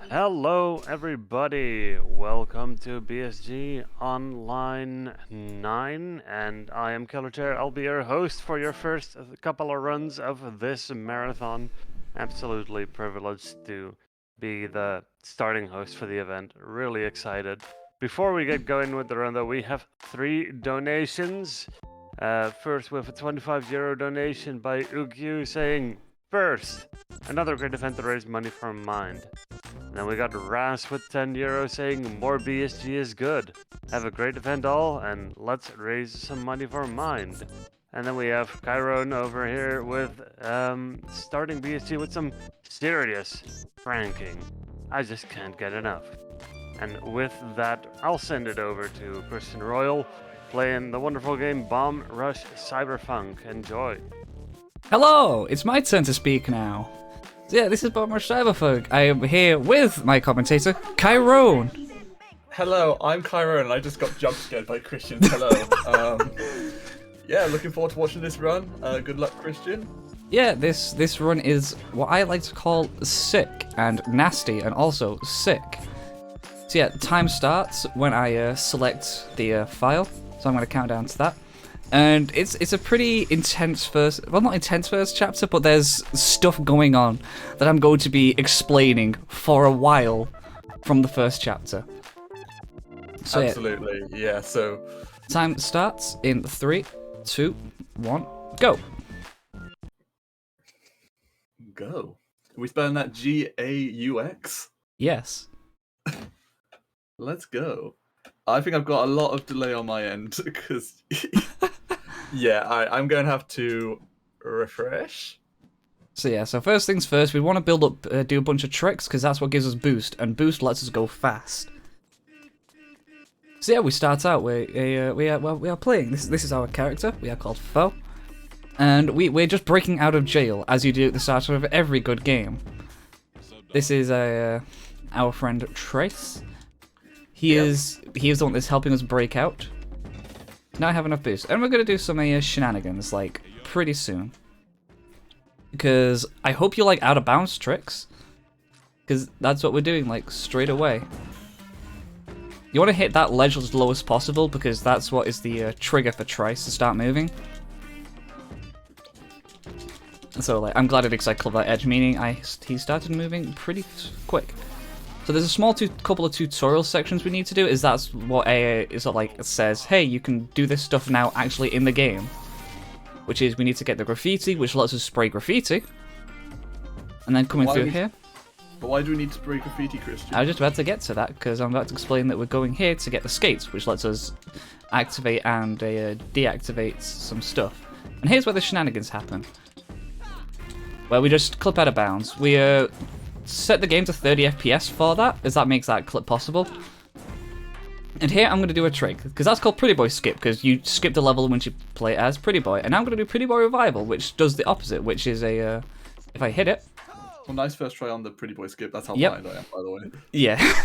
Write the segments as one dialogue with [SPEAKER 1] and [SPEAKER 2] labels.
[SPEAKER 1] Hello everybody, welcome to BSG Online 9, and I am Killerchair. I'll be your host for your first couple of runs of this marathon. Absolutely privileged to be the starting host for the event, really excited. Before we get going with the run though, we have 3 donations. First with a €25 donation by Ugyu saying, "First, another great event to raise money for Mind." And then we got Ras with €10 saying, "More BSG is good. Have a great event all, and let's raise some money for Mind." And then we have Kyrrone over here with starting BSG with some serious pranking. I just can't get enough. And with that, I'll send it over to Christian Royle, playing the wonderful game Bomb Rush Cyberfunk. Enjoy.
[SPEAKER 2] Hello, it's my turn to speak now. So yeah, this is Bomb Rush Cyberfunk. I am here with my commentator, Kyrrone.
[SPEAKER 3] Hello, I'm Kyrrone, and I just got jump scared by Christian's hello. Yeah, looking forward to watching this run. Good luck, Christian.
[SPEAKER 2] Yeah, this run is what I like to call sick and nasty, and also sick. So yeah, time starts when I select the file. So I'm going to count down to that. And it's a pretty intense first, well, not intense first chapter, but there's stuff going on that I'm going to be explaining for a while from the first chapter. So,
[SPEAKER 3] absolutely, yeah, so...
[SPEAKER 2] Time starts in 3, 2, 1, go!
[SPEAKER 3] Go. Are we spelling that G-A-U-X?
[SPEAKER 2] Yes.
[SPEAKER 3] Let's go. I think I've got a lot of delay on my end, because... Yeah, I'm going to have to refresh.
[SPEAKER 2] So yeah, so first things first, we want to build up, do a bunch of tricks, because that's what gives us boost, and boost lets us go fast. So yeah, we start out, we are playing, this is our character, we are called Foe, and we're just breaking out of jail, as you do at the start of every good game. This is our friend Trace. He is the one that's helping us break out. Now I have enough boost, and we're going to do some shenanigans, like, pretty soon. Because I hope you like out-of-bounds tricks, because that's what we're doing, like, straight away. You want to hit that ledge as low as possible, because that's what is the trigger for Trice to start moving. So, like, I'm glad it because I cleared that edge, meaning he started moving pretty quick. So there's a small couple of tutorial sections we need to do, is that's what it says, hey, you can do this stuff now actually in the game. Which is, we need to get the graffiti, which lets us spray graffiti. And then coming through here.
[SPEAKER 3] But why do we need to spray graffiti, Christian?
[SPEAKER 2] I was just about to get to that, because I'm about to explain that we're going here to get the skates, which lets us activate and deactivate some stuff. And here's where the shenanigans happen. Where we just clip out of bounds. We set the game to 30 FPS for that, as that makes that clip possible. And here I'm going to do a trick, because that's called Pretty Boy Skip, because you skip the level once you play as Pretty Boy. And now I'm going to do Pretty Boy Revival, which does the opposite, which is if I hit it...
[SPEAKER 3] Well, nice first try on the Pretty Boy Skip, that's how blind I am, by the way.
[SPEAKER 2] Yeah,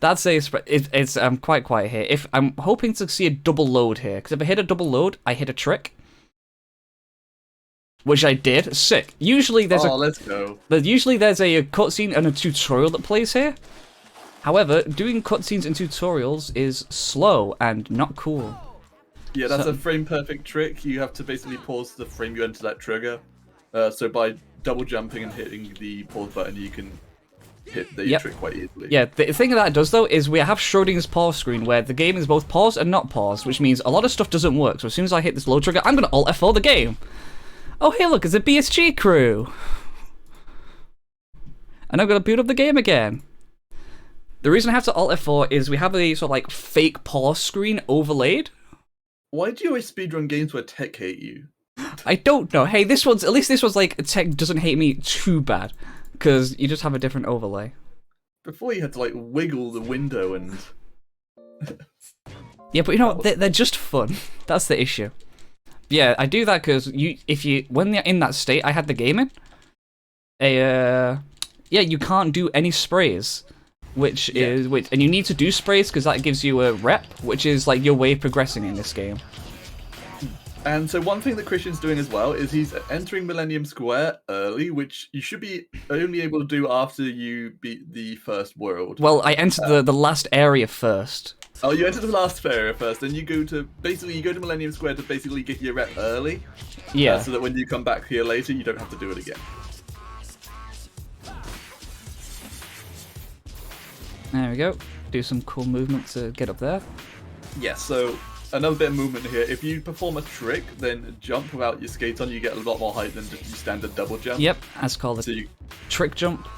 [SPEAKER 2] that's it's quite quiet here. If I'm hoping to see a double load here, because if I hit a double load, I hit a trick. Which I did. Sick. Usually there's
[SPEAKER 3] let's go.
[SPEAKER 2] Usually there's a cutscene and a tutorial that plays here. However, doing cutscenes and tutorials is slow and not cool.
[SPEAKER 3] Yeah, that's a frame perfect trick. You have to basically pause the frame you enter that trigger. So by double jumping and hitting the pause button, you can hit the trick quite easily. Yeah,
[SPEAKER 2] the thing that it does though is we have Schrodinger's pause screen where the game is both paused and not paused, which means a lot of stuff doesn't work. So as soon as I hit this load trigger, I'm going to Alt F4 the game. Oh, hey, look, it's a BSG crew! And I'm going to boot up the game again. The reason I have to Alt F4 is we have a sort of like fake pause screen overlaid.
[SPEAKER 3] Why do you always speedrun games where tech hate you?
[SPEAKER 2] I don't know. Hey, at least this one's like, tech doesn't hate me too bad. Because you just have a different overlay.
[SPEAKER 3] Before you had to like wiggle the window and...
[SPEAKER 2] Yeah, but you know what? They're just fun. That's the issue. Yeah, I do that because when they're in that state, I had the game in. Yeah, you can't do any sprays, and you need to do sprays because that gives you a rep, which is like your way of progressing in this game.
[SPEAKER 3] And so one thing that Christian's doing as well is he's entering Millennium Square early, which you should be only able to do after you beat the first world.
[SPEAKER 2] Well, I entered the last area first.
[SPEAKER 3] Oh, you enter the last area first, then you go to Millennium Square to basically get your rep early.
[SPEAKER 2] Yeah.
[SPEAKER 3] So that when you come back here later, you don't have to do it again.
[SPEAKER 2] There we go. Do some cool movement to get up there.
[SPEAKER 3] Yeah, so another bit of movement here. If you perform a trick, then jump without your skates on, you get a lot more height than just your standard double jump.
[SPEAKER 2] Yep, that's called a
[SPEAKER 3] So
[SPEAKER 2] trick jump.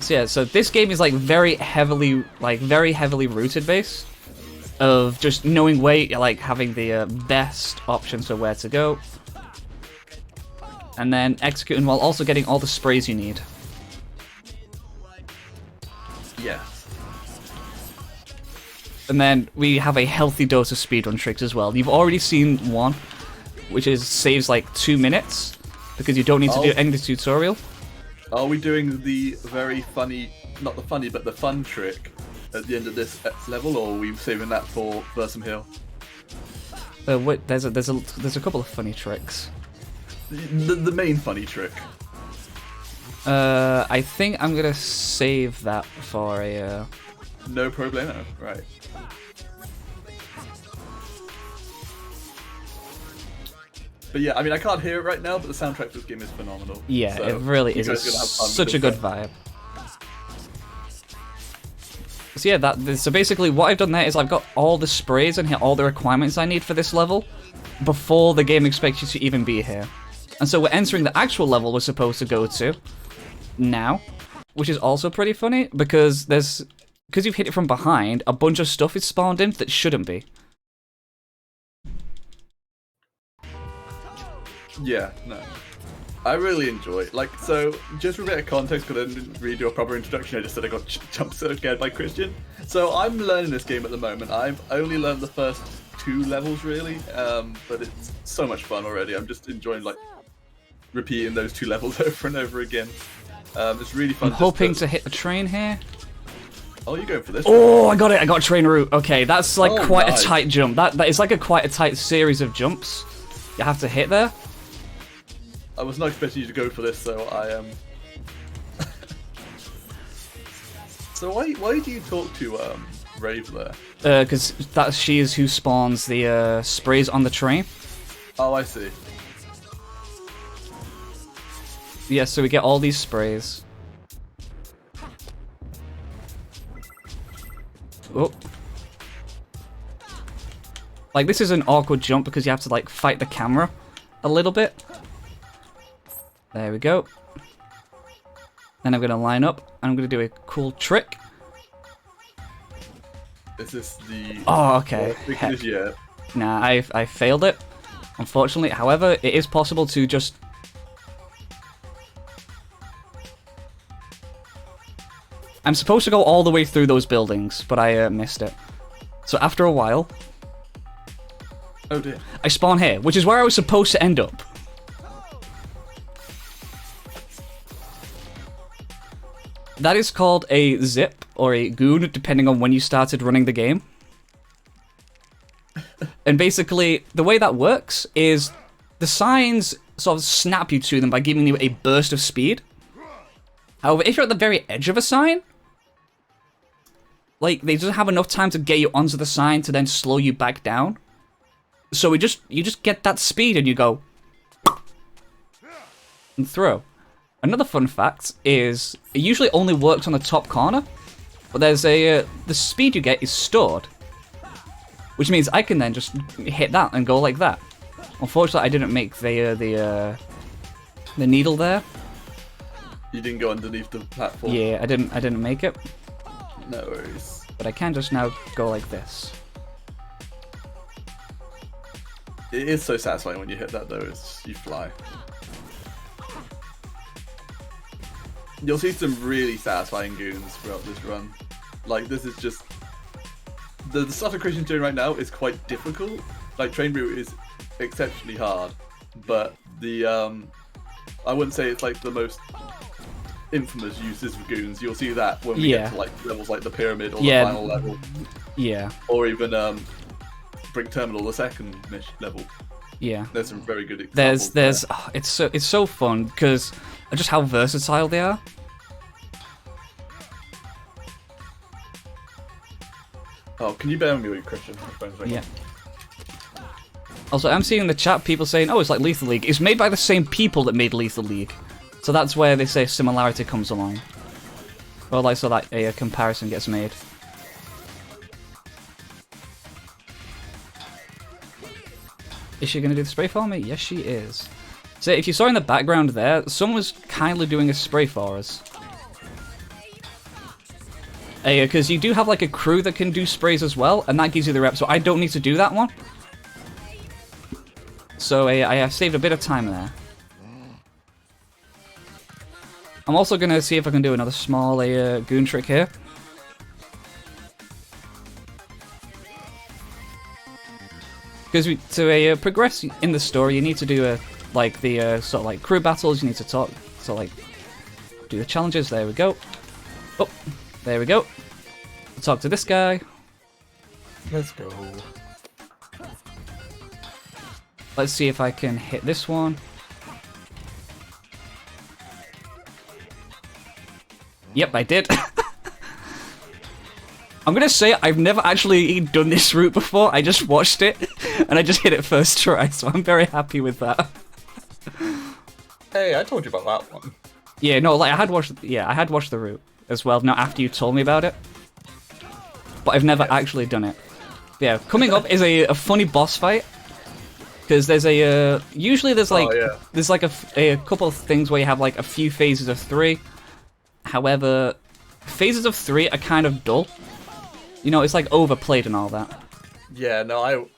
[SPEAKER 2] So yeah, so this game is like very heavily rooted base of just knowing where, like having the best options for where to go, and then executing while also getting all the sprays you need.
[SPEAKER 3] Yeah.
[SPEAKER 2] And then we have a healthy dose of speedrun tricks as well. You've already seen one, which saves like 2 minutes because you don't need to do any of the tutorial.
[SPEAKER 3] Are we doing the very funny, not the funny, but the fun trick at the end of this level, or are we saving that for Versum Hill?
[SPEAKER 2] Wait, there's a couple of funny tricks.
[SPEAKER 3] The main funny trick.
[SPEAKER 2] I think I'm gonna save that for a.
[SPEAKER 3] No problemo, right. But yeah, I mean, I can't hear it right now, but the soundtrack for this game is phenomenal.
[SPEAKER 2] Yeah,
[SPEAKER 3] so
[SPEAKER 2] it really is.
[SPEAKER 3] It's
[SPEAKER 2] Such a good vibe. So yeah, so basically what I've done there is I've got all the sprays and hit all the requirements I need for this level before the game expects you to even be here. And so we're entering the actual level we're supposed to go to now, which is also pretty funny because you've hit it from behind, a bunch of stuff is spawned in that shouldn't be.
[SPEAKER 3] Yeah, no. I really enjoy it. Like, so, just for a bit of context, because I didn't read your proper introduction, I just said I got jumped so scared by Christian. So, I'm learning this game at the moment. I've only learned the first 2 levels, really, but it's so much fun already. I'm just enjoying, like, repeating those 2 levels over and over again. It's really fun.
[SPEAKER 2] I'm hoping to hit the train here.
[SPEAKER 3] Oh, you're going for this?
[SPEAKER 2] Oh, I got it. I got a train route. Okay, that's like quite
[SPEAKER 3] nice.
[SPEAKER 2] a tight jump. That is like quite a tight series of jumps you have to hit there.
[SPEAKER 3] I was not expecting you to go for this, so I am. So why do you talk to Rave there?
[SPEAKER 2] Because she is who spawns the sprays on the train.
[SPEAKER 3] Oh, I see.
[SPEAKER 2] Yeah, so we get all these sprays. Oh. Like, this is an awkward jump because you have to, like, fight the camera a little bit. There we go. Then I'm going to line up, and I'm going to do a cool trick.
[SPEAKER 3] Is this the...
[SPEAKER 2] Oh, okay.
[SPEAKER 3] Yeah.
[SPEAKER 2] Nah, I failed it, unfortunately. However, it is possible to just... I'm supposed to go all the way through those buildings, but I missed it. So after a while...
[SPEAKER 3] Oh dear.
[SPEAKER 2] I spawn here, which is where I was supposed to end up. That is called a zip, or a goon, depending on when you started running the game. And basically, the way that works is the signs sort of snap you to them by giving you a burst of speed. However, if you're at the very edge of a sign, like, they don't have enough time to get you onto the sign to then slow you back down. So you just get that speed and you go and throw. Another fun fact is it usually only works on the top corner, but there's the speed you get is stored, which means I can then just hit that and go like that. Unfortunately, I didn't make the needle there.
[SPEAKER 3] You didn't go underneath the platform.
[SPEAKER 2] Yeah, I didn't make it.
[SPEAKER 3] No worries.
[SPEAKER 2] But I can just now go like this.
[SPEAKER 3] It is so satisfying when you hit that, though. You fly. You'll see some really satisfying goons throughout this run. Like, this is just... The stuff that Christian's doing right now is quite difficult. Like, Train Route is exceptionally hard. But the, I wouldn't say it's, like, the most infamous uses of goons. You'll see that when we get to, like, levels like the Pyramid or the final level.
[SPEAKER 2] Yeah.
[SPEAKER 3] Or even, Brick Terminal, the second level.
[SPEAKER 2] Yeah.
[SPEAKER 3] There's some very good examples.
[SPEAKER 2] It's so fun because just how versatile they are.
[SPEAKER 3] Oh, can you bear with me, Christian?
[SPEAKER 2] Yeah. Also, I'm seeing in the chat people saying, "Oh, it's like Lethal League." It's made by the same people that made Lethal League, so that's where they say similarity comes along. Or like so that a comparison gets made. Is she gonna do the spray for me? Yes, she is. So if you saw in the background there, someone was kindly doing a spray for us. Because you do have like a crew that can do sprays as well, and that gives you the rep, so I don't need to do that one. So I have saved a bit of time there. I'm also going to see if I can do another small goon trick here. Because to progress in the story, you need to do like the sort of like crew battles, you need to talk, so like do the challenges, there we go. Oh, there we go. Talk to this guy.
[SPEAKER 3] Let's go.
[SPEAKER 2] Let's see if I can hit this one. Yep, I did. I'm gonna say I've never actually done this route before. I just watched it, and I just hit it first try, so I'm very happy with that.
[SPEAKER 3] Hey, I told you about that one.
[SPEAKER 2] Yeah, no, like I had watched the route as well. Not after you told me about it, but I've never actually done it. Yeah, coming up is a funny boss fight. Because there's usually there's like there's like a couple of things where you have like a few phases of 3. However, phases of 3 are kind of dull. You know, it's like overplayed and all that.
[SPEAKER 3] Yeah, no,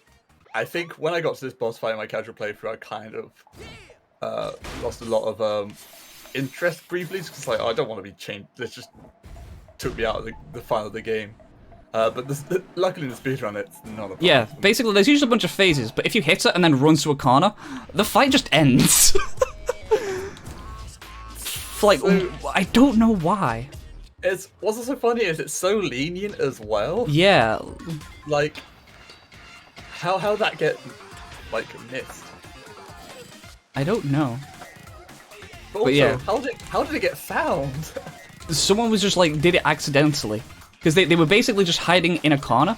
[SPEAKER 3] I think when I got to this boss fight in my casual playthrough, I kind of lost a lot of interest briefly, because like, oh, I don't want to be changed. This just took me out of the fun of the game. But luckily in the speedrun, it's not a problem.
[SPEAKER 2] Yeah, basically there's usually a bunch of phases, but if you hit it and then runs to a corner, the fight just ends. Like, so, I don't know why.
[SPEAKER 3] What's also funny is it's so lenient as well.
[SPEAKER 2] Yeah.
[SPEAKER 3] Like, how that get like missed?
[SPEAKER 2] I don't know.
[SPEAKER 3] But also, yeah, how did it get found?
[SPEAKER 2] Someone was just like did it accidentally. Because they were basically just hiding in a corner.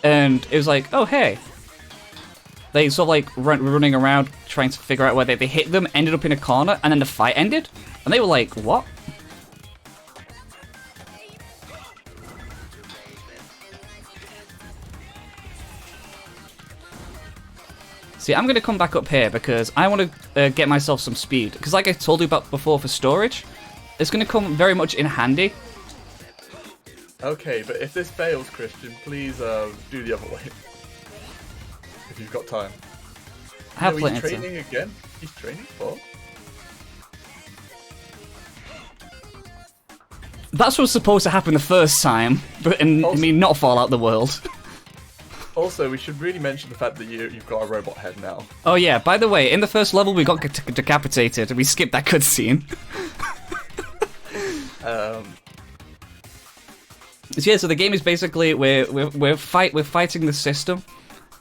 [SPEAKER 2] And it was like, oh, hey. They sort of like running around trying to figure out where they hit them, ended up in a corner, and then the fight ended. And they were like, what? See, I'm going to come back up here because I want to get myself some speed. Because like I told you about before for storage, it's going to come very much in handy.
[SPEAKER 3] Okay, but if this fails, Christian, please do the other way. If you've got time.
[SPEAKER 2] I have plenty of
[SPEAKER 3] training again? He's training for?
[SPEAKER 2] That's what was supposed to happen the first time, but I mean, not fall out the world.
[SPEAKER 3] Also, we should really mention the fact that you've got a robot head now.
[SPEAKER 2] Oh yeah, by the way, in the first level we got decapitated, and we skipped that cutscene. So yeah, so the game is basically we're fighting the system,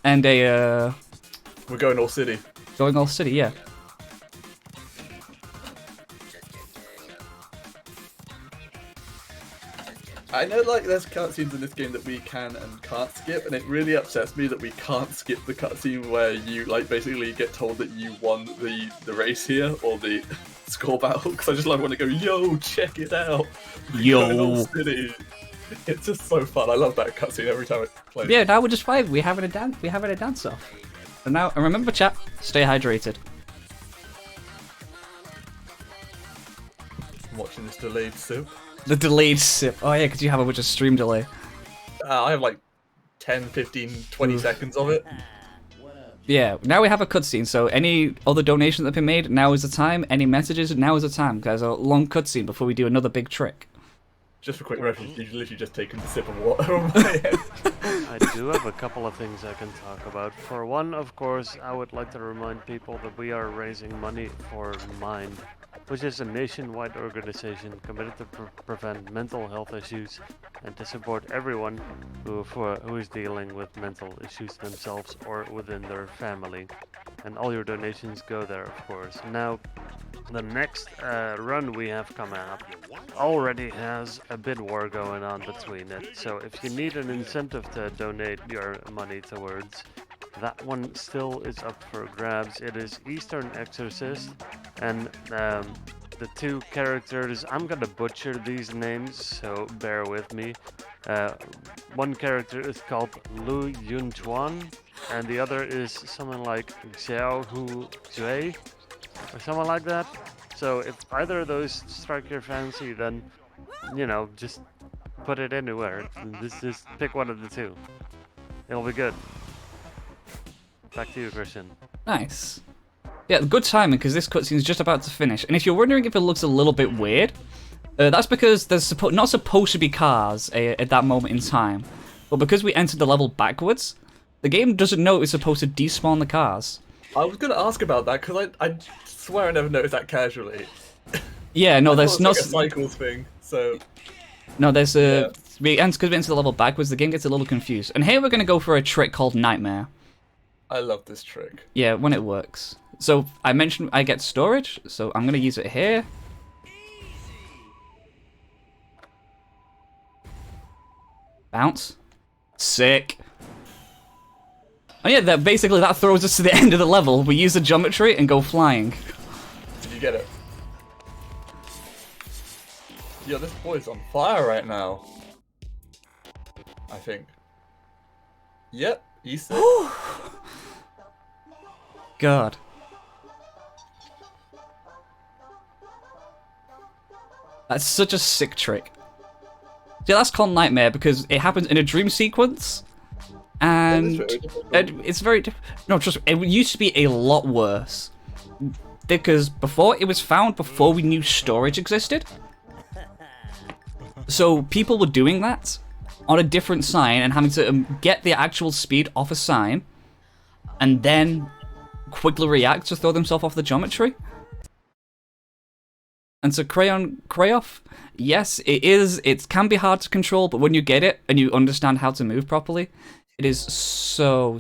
[SPEAKER 2] and we're
[SPEAKER 3] going all city.
[SPEAKER 2] Going all city, yeah.
[SPEAKER 3] I know, like, there's cutscenes in this game that we can and can't skip, and it really upsets me that we can't skip the cutscene where you, like, basically get told that you won the race here, or the score battle, because I just like want to go, yo, check it out.
[SPEAKER 2] Yo.
[SPEAKER 3] City. It's just so fun. I love that cutscene every time I play.
[SPEAKER 2] Yeah, now we're just fine. We're having a dance off. And now, and remember, chat, stay hydrated.
[SPEAKER 3] I'm watching this delayed sip.
[SPEAKER 2] The delayed sip. Oh yeah, because you have a bunch of stream delay.
[SPEAKER 3] I have like 10, 15, 20 seconds of it.
[SPEAKER 2] Yeah, now we have a cutscene, so any other donations that have been made, now is the time. Any messages, now is the time. There's a long cutscene before we do another big trick.
[SPEAKER 3] Just for quick reference, you've literally just taken a sip of water on my head.
[SPEAKER 1] I do have a couple of things I can talk about. For one, of course, I would like to remind people that we are raising money for Mind, which is a nationwide organization committed to prevent mental health issues and to support everyone who is dealing with mental issues themselves or within their family. And all your donations go there, of course. Now, the next run we have coming up already has a bid war going on between it. So if you need an incentive to donate your money towards, that one still is up for grabs. It is Eastern Exorcist, and the two characters, I'm gonna butcher these names, so bear with me. One character is called Lu Yunchuan, and the other is someone like Xiao Hu Jue, or someone like that. So if either of those strike your fancy, then, you know, just put it anywhere. Just pick one of the two. It'll be good. Back to you, Christian.
[SPEAKER 2] Nice. Yeah, good timing, because this cutscene is just about to finish. And if you're wondering if it looks a little bit weird, that's because there's not supposed to be cars at that moment in time. But because we entered the level backwards, the game doesn't know it's supposed to despawn the cars.
[SPEAKER 3] I was going to ask about that, because I swear I never noticed that casually.
[SPEAKER 2] Yeah, no, there's not...
[SPEAKER 3] It's like a cycles thing, so...
[SPEAKER 2] No, there's a... Because we entered the level backwards, the game gets a little confused. And here we're going to go for a trick called Nightmare.
[SPEAKER 3] I love this trick.
[SPEAKER 2] Yeah, when it works. So, I mentioned I get storage, so I'm going to use it here. Bounce. Sick. Oh yeah, basically that throws us to the end of the level. We use the geometry and go flying.
[SPEAKER 3] Did you get it? Yo, this boy's on fire right now. I think. Yep, he's sick.
[SPEAKER 2] God. That's such a sick trick. See, that's called Nightmare because it happens in a dream sequence. And it's very... No, trust me, it used to be a lot worse. Because before, it was found before we knew storage existed. So people were doing that on a different sign and having to get the actual speed off a sign and then quickly react to throw themselves off the geometry. And so Crayoff, yes, it can be hard to control, but when you get it and you understand how to move properly, it is so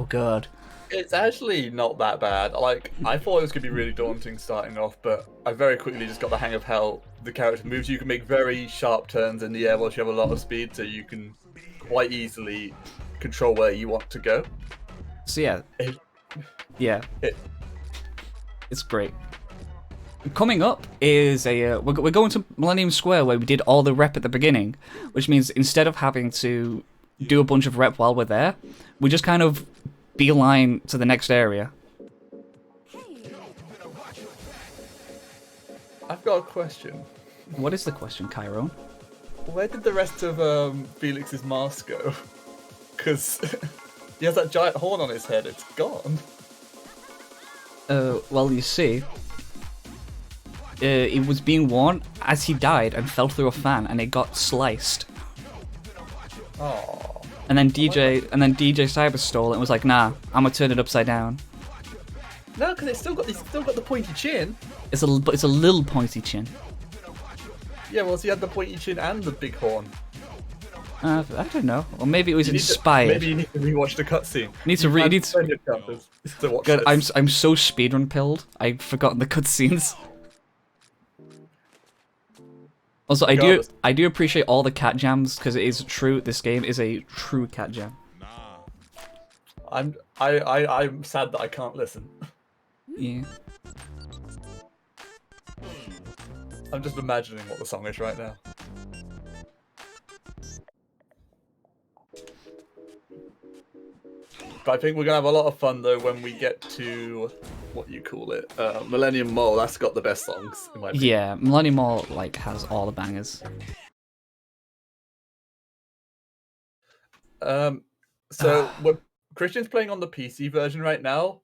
[SPEAKER 2] good.
[SPEAKER 3] It's actually not that bad. Like, I thought it was going to be really daunting starting off, but I very quickly just got the hang of how the character moves. You can make very sharp turns in the air whilst you have a lot of speed, so you can quite easily control where you want to go.
[SPEAKER 2] So yeah, it's great. Coming up is we're going to Millennium Square where we did all the rep at the beginning, which means instead of having to do a bunch of rep while we're there, we just kind of beeline to the next area.
[SPEAKER 3] I've got a question.
[SPEAKER 2] What is the question, Kyrrone?
[SPEAKER 3] Where did the rest of Felix's mask go? Because he has that giant horn on his head, it's gone.
[SPEAKER 2] Well, you see, it was being worn as he died and fell through a fan, and it got sliced.
[SPEAKER 3] Oh.
[SPEAKER 2] And then DJ Cyber stole it and was like, "Nah, I'm gonna turn it upside down."
[SPEAKER 3] No, because it's still got the pointy chin.
[SPEAKER 2] It's a little pointy chin.
[SPEAKER 3] Yeah, well, so he had the pointy chin and the big horn.
[SPEAKER 2] I don't know. Or maybe it was inspired.
[SPEAKER 3] Maybe you need to rewatch the cutscene.
[SPEAKER 2] Need to
[SPEAKER 3] watch
[SPEAKER 2] God,
[SPEAKER 3] this.
[SPEAKER 2] I'm so speedrun pilled. I've forgotten the cutscenes. Also, I do appreciate all the cat jams because it is true. This game is a true cat jam.
[SPEAKER 3] I'm sad that I can't listen.
[SPEAKER 2] Yeah.
[SPEAKER 3] I'm just imagining what the song is right now. But I think we're gonna have a lot of fun though when we get to what you call it, Millennium Mall. That's got the best songs in my opinion.
[SPEAKER 2] Yeah, Millennium Mall has all the bangers.
[SPEAKER 3] So Christian's playing on the PC version right now.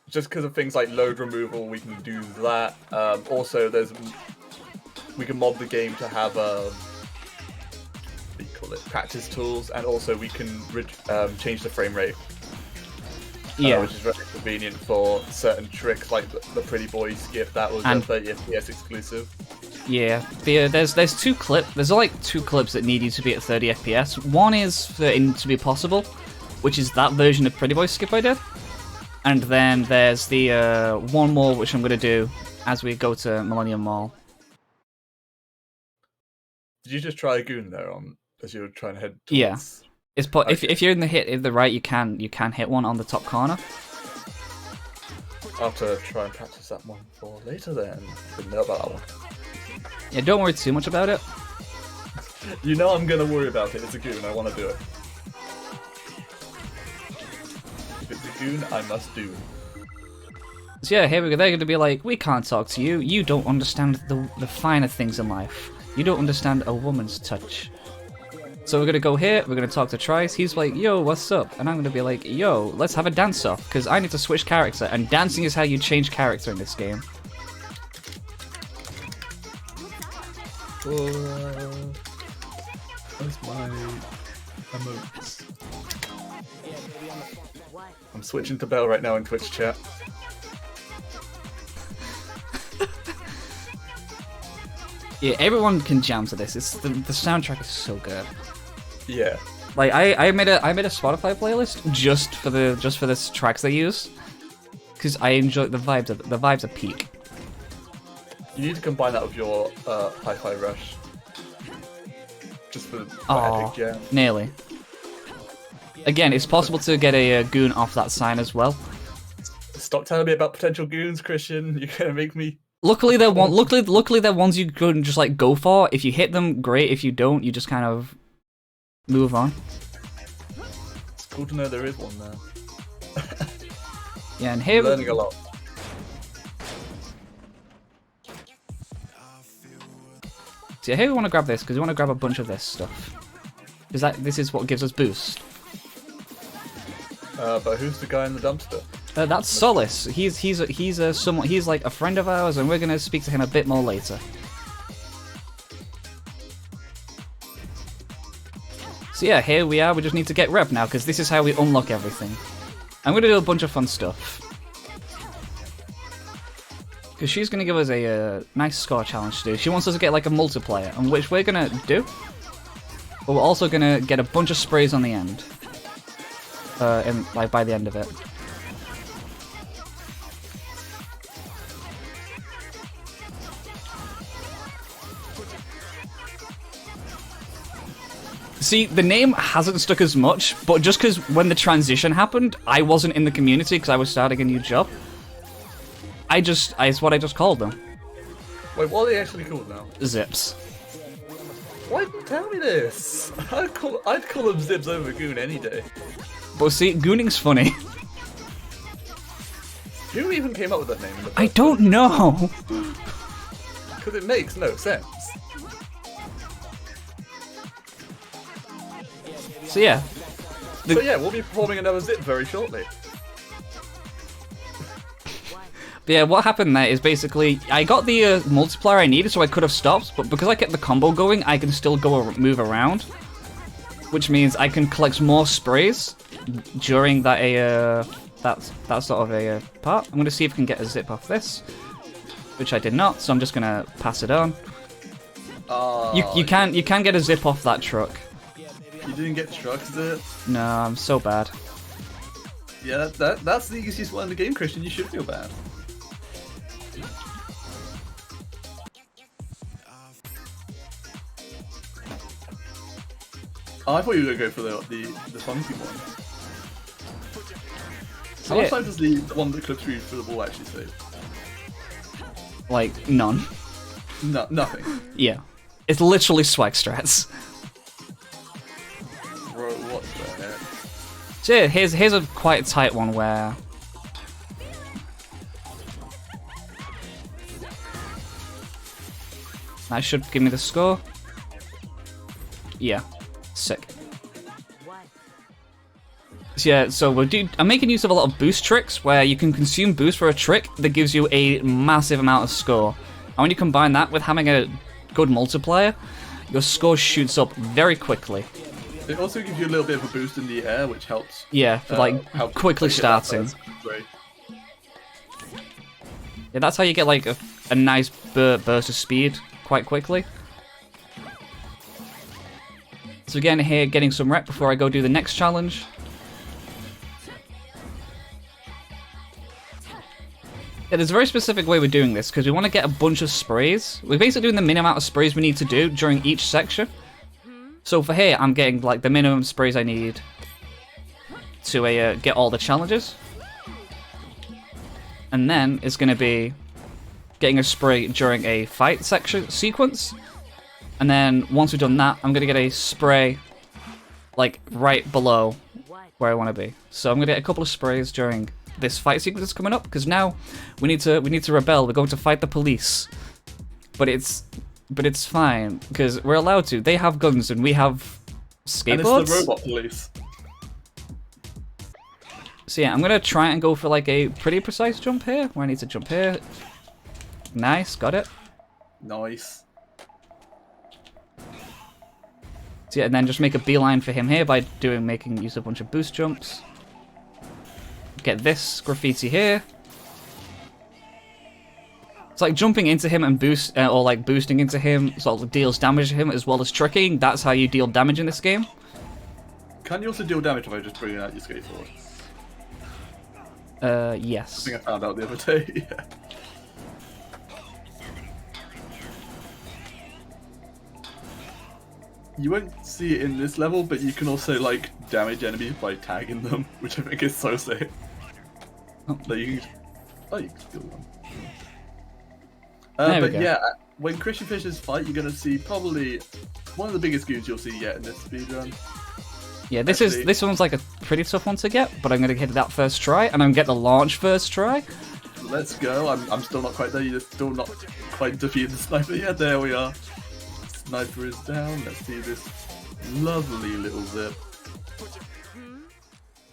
[SPEAKER 3] Just because of things like load removal, we can do that. Also, we can mod the game to have practice tools, and also we can change the frame rate. Which is very convenient for certain tricks like the Pretty Boy skip that was a 30 FPS exclusive.
[SPEAKER 2] Yeah, there's two clips. There's like two clips that need you to be at 30 FPS. One is for it to be possible, which is that version of Pretty Boy skip I did, and then there's the one more which I'm gonna do as we go to Millennium Mall.
[SPEAKER 3] Did you just try a goon there on as you were trying to head towards?
[SPEAKER 2] Yeah, if you're in the right, you can hit one on the top corner.
[SPEAKER 3] I'll have to try and practice that one for later then. Didn't know about that one.
[SPEAKER 2] Yeah, don't worry too much about it.
[SPEAKER 3] You know I'm gonna worry about it. It's a goon. I want to do it. If it's a goon, I must do.
[SPEAKER 2] So yeah, here we go. They're going to be like, we can't talk to you. You don't understand the finer things in life. You don't understand a woman's touch. So we're going to go here. We're going to talk to Trice. He's like, yo, what's up? And I'm going to be like, yo, let's have a dance-off. Because I need to switch character. And dancing is how you change character in this game.
[SPEAKER 3] Where's my emotes? I'm switching to Bell right now in Twitch chat.
[SPEAKER 2] Yeah, everyone can jam to this. It's the soundtrack is so good.
[SPEAKER 3] Yeah.
[SPEAKER 2] Like I made a Spotify playlist just for the tracks they use, because I enjoy the vibes. The vibes are peak.
[SPEAKER 3] You need to combine that with your Hi-Fi Rush. Just for the epic jam.
[SPEAKER 2] Nearly. Again, it's possible to get a goon off that sign as well.
[SPEAKER 3] Stop telling me about potential goons, Christian. You're gonna make me.
[SPEAKER 2] Luckily, they're ones you can just like go for. If you hit them, great. If you don't, you just kind of move on.
[SPEAKER 3] It's cool to know there is one there.
[SPEAKER 2] Yeah, and here
[SPEAKER 3] learning a lot.
[SPEAKER 2] So yeah, here we want to grab this because we want to grab a bunch of this stuff. Because this is what gives us boost.
[SPEAKER 3] But who's the guy in the dumpster?
[SPEAKER 2] That's Solace. He's like a friend of ours, and we're gonna speak to him a bit more later. So yeah, here we are. We just need to get rep now because this is how we unlock everything. I'm gonna do a bunch of fun stuff because she's gonna give us a nice score challenge to do. She wants us to get like a multiplier, and which we're gonna do. But we're also gonna get a bunch of sprays on the end. By the end of it. See, the name hasn't stuck as much, but just because when the transition happened, I wasn't in the community because I was starting a new job. It's what I just called them.
[SPEAKER 3] Wait, what are they actually called now?
[SPEAKER 2] Zips.
[SPEAKER 3] Why didn't you tell me this? I'd call them Zips over Goon any day.
[SPEAKER 2] But see, gooning's funny.
[SPEAKER 3] Who even came up with that name?
[SPEAKER 2] I don't know.
[SPEAKER 3] Because it makes no sense.
[SPEAKER 2] So yeah.
[SPEAKER 3] So yeah, we'll be performing another Zip very shortly.
[SPEAKER 2] But yeah, what happened there is basically I got the multiplier I needed, so I could have stopped, but because I kept the combo going, I can still move around, which means I can collect more sprays during that that sort of a part. I'm gonna see if I can get a zip off this, which I did not, so I'm just gonna pass it on. You can get a zip off that truck.
[SPEAKER 3] You didn't get truck zip?
[SPEAKER 2] No, I'm so bad.
[SPEAKER 3] Yeah, that's the easiest one in the game, Christian. You should feel bad. Oh, I thought you were gonna go for the funky one. How much time does the one that clips through for the ball actually save?
[SPEAKER 2] Like none.
[SPEAKER 3] No, nothing.
[SPEAKER 2] Yeah, it's literally swag strats.
[SPEAKER 3] Bro, what the heck?
[SPEAKER 2] So yeah, here's a quite tight one where. That should give me the score. Yeah. Sick. So yeah, so I'm making use of a lot of boost tricks where you can consume boost for a trick that gives you a massive amount of score. And when you combine that with having a good multiplier, your score shoots up very quickly.
[SPEAKER 3] It also gives you a little bit of a boost in the air, which helps.
[SPEAKER 2] Yeah, for quickly starting.
[SPEAKER 3] Great.
[SPEAKER 2] Yeah, that's how you get like a nice burst of speed. quite quickly. So again, here, getting some rep before I go do the next challenge. Yeah, there's a very specific way we're doing this, because we want to get a bunch of sprays. We're basically doing the minimum amount of sprays we need to do during each section. So for here, I'm getting like the minimum sprays I need to get all the challenges. And then it's going to be getting a spray during a fight sequence. And then once we've done that, I'm going to get a spray like right below where I want to be. So I'm going to get a couple of sprays during this fight sequence that's coming up, because now we need to rebel. We're going to fight the police. But it's fine, because we're allowed to. They have guns and we have skateboards.
[SPEAKER 3] And it's the robot police.
[SPEAKER 2] So yeah, I'm going to try and go for like a pretty precise jump here, where I need to jump here. Nice, got it.
[SPEAKER 3] Nice.
[SPEAKER 2] So yeah, and then just make a beeline for him here by making use of a bunch of boost jumps. Get this graffiti here. It's like jumping into him and or like boosting into him sort of deals damage to him as well as tricking. That's how you deal damage in this game.
[SPEAKER 3] Can you also deal damage if I just bring out your skateboard?
[SPEAKER 2] Yes.
[SPEAKER 3] I think I found out the other day. Yeah. You won't see it in this level, but you can also like damage enemies by tagging them, which I think is so sick.
[SPEAKER 2] Oh.
[SPEAKER 3] So you can steal them.
[SPEAKER 2] There we
[SPEAKER 3] But
[SPEAKER 2] go.
[SPEAKER 3] yeah, when Christian Fisher's fight, you're gonna see probably one of the biggest goons you'll see yet in this speedrun.
[SPEAKER 2] Yeah, this one's like a pretty tough one to get, but I'm gonna get that first try, and I'm gonna get the launch first try.
[SPEAKER 3] Let's go. I'm still not quite there. You're still not quite defeated the sniper yet. There we are. Sniper is down. Let's see this lovely little zip.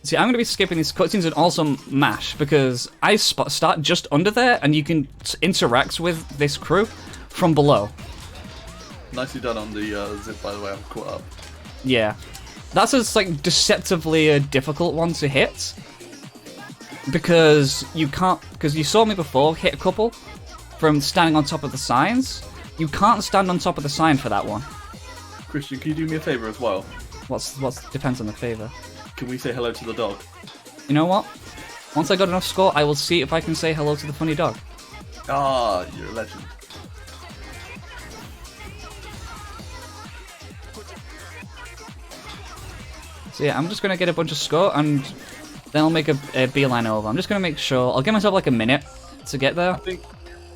[SPEAKER 2] See, I'm going to be skipping these cutscenes and also mash, because I start just under there, and you can interact with this crew from below.
[SPEAKER 3] Nicely done on the zip, by the way. I'm caught up.
[SPEAKER 2] Yeah. That's a like deceptively difficult one to hit, because you saw me before hit a couple from standing on top of the signs. You can't stand on top of the sign for that one.
[SPEAKER 3] Christian, can you do me a favor as well?
[SPEAKER 2] What's depends on the favor.
[SPEAKER 3] Can we say hello to the dog?
[SPEAKER 2] You know what? Once I got enough score, I will see if I can say hello to the funny dog.
[SPEAKER 3] Ah, you're a legend.
[SPEAKER 2] So yeah, I'm just going to get a bunch of score, and then I'll make a beeline over. I'm just going to make sure... I'll give myself like a minute to get there.
[SPEAKER 3] I think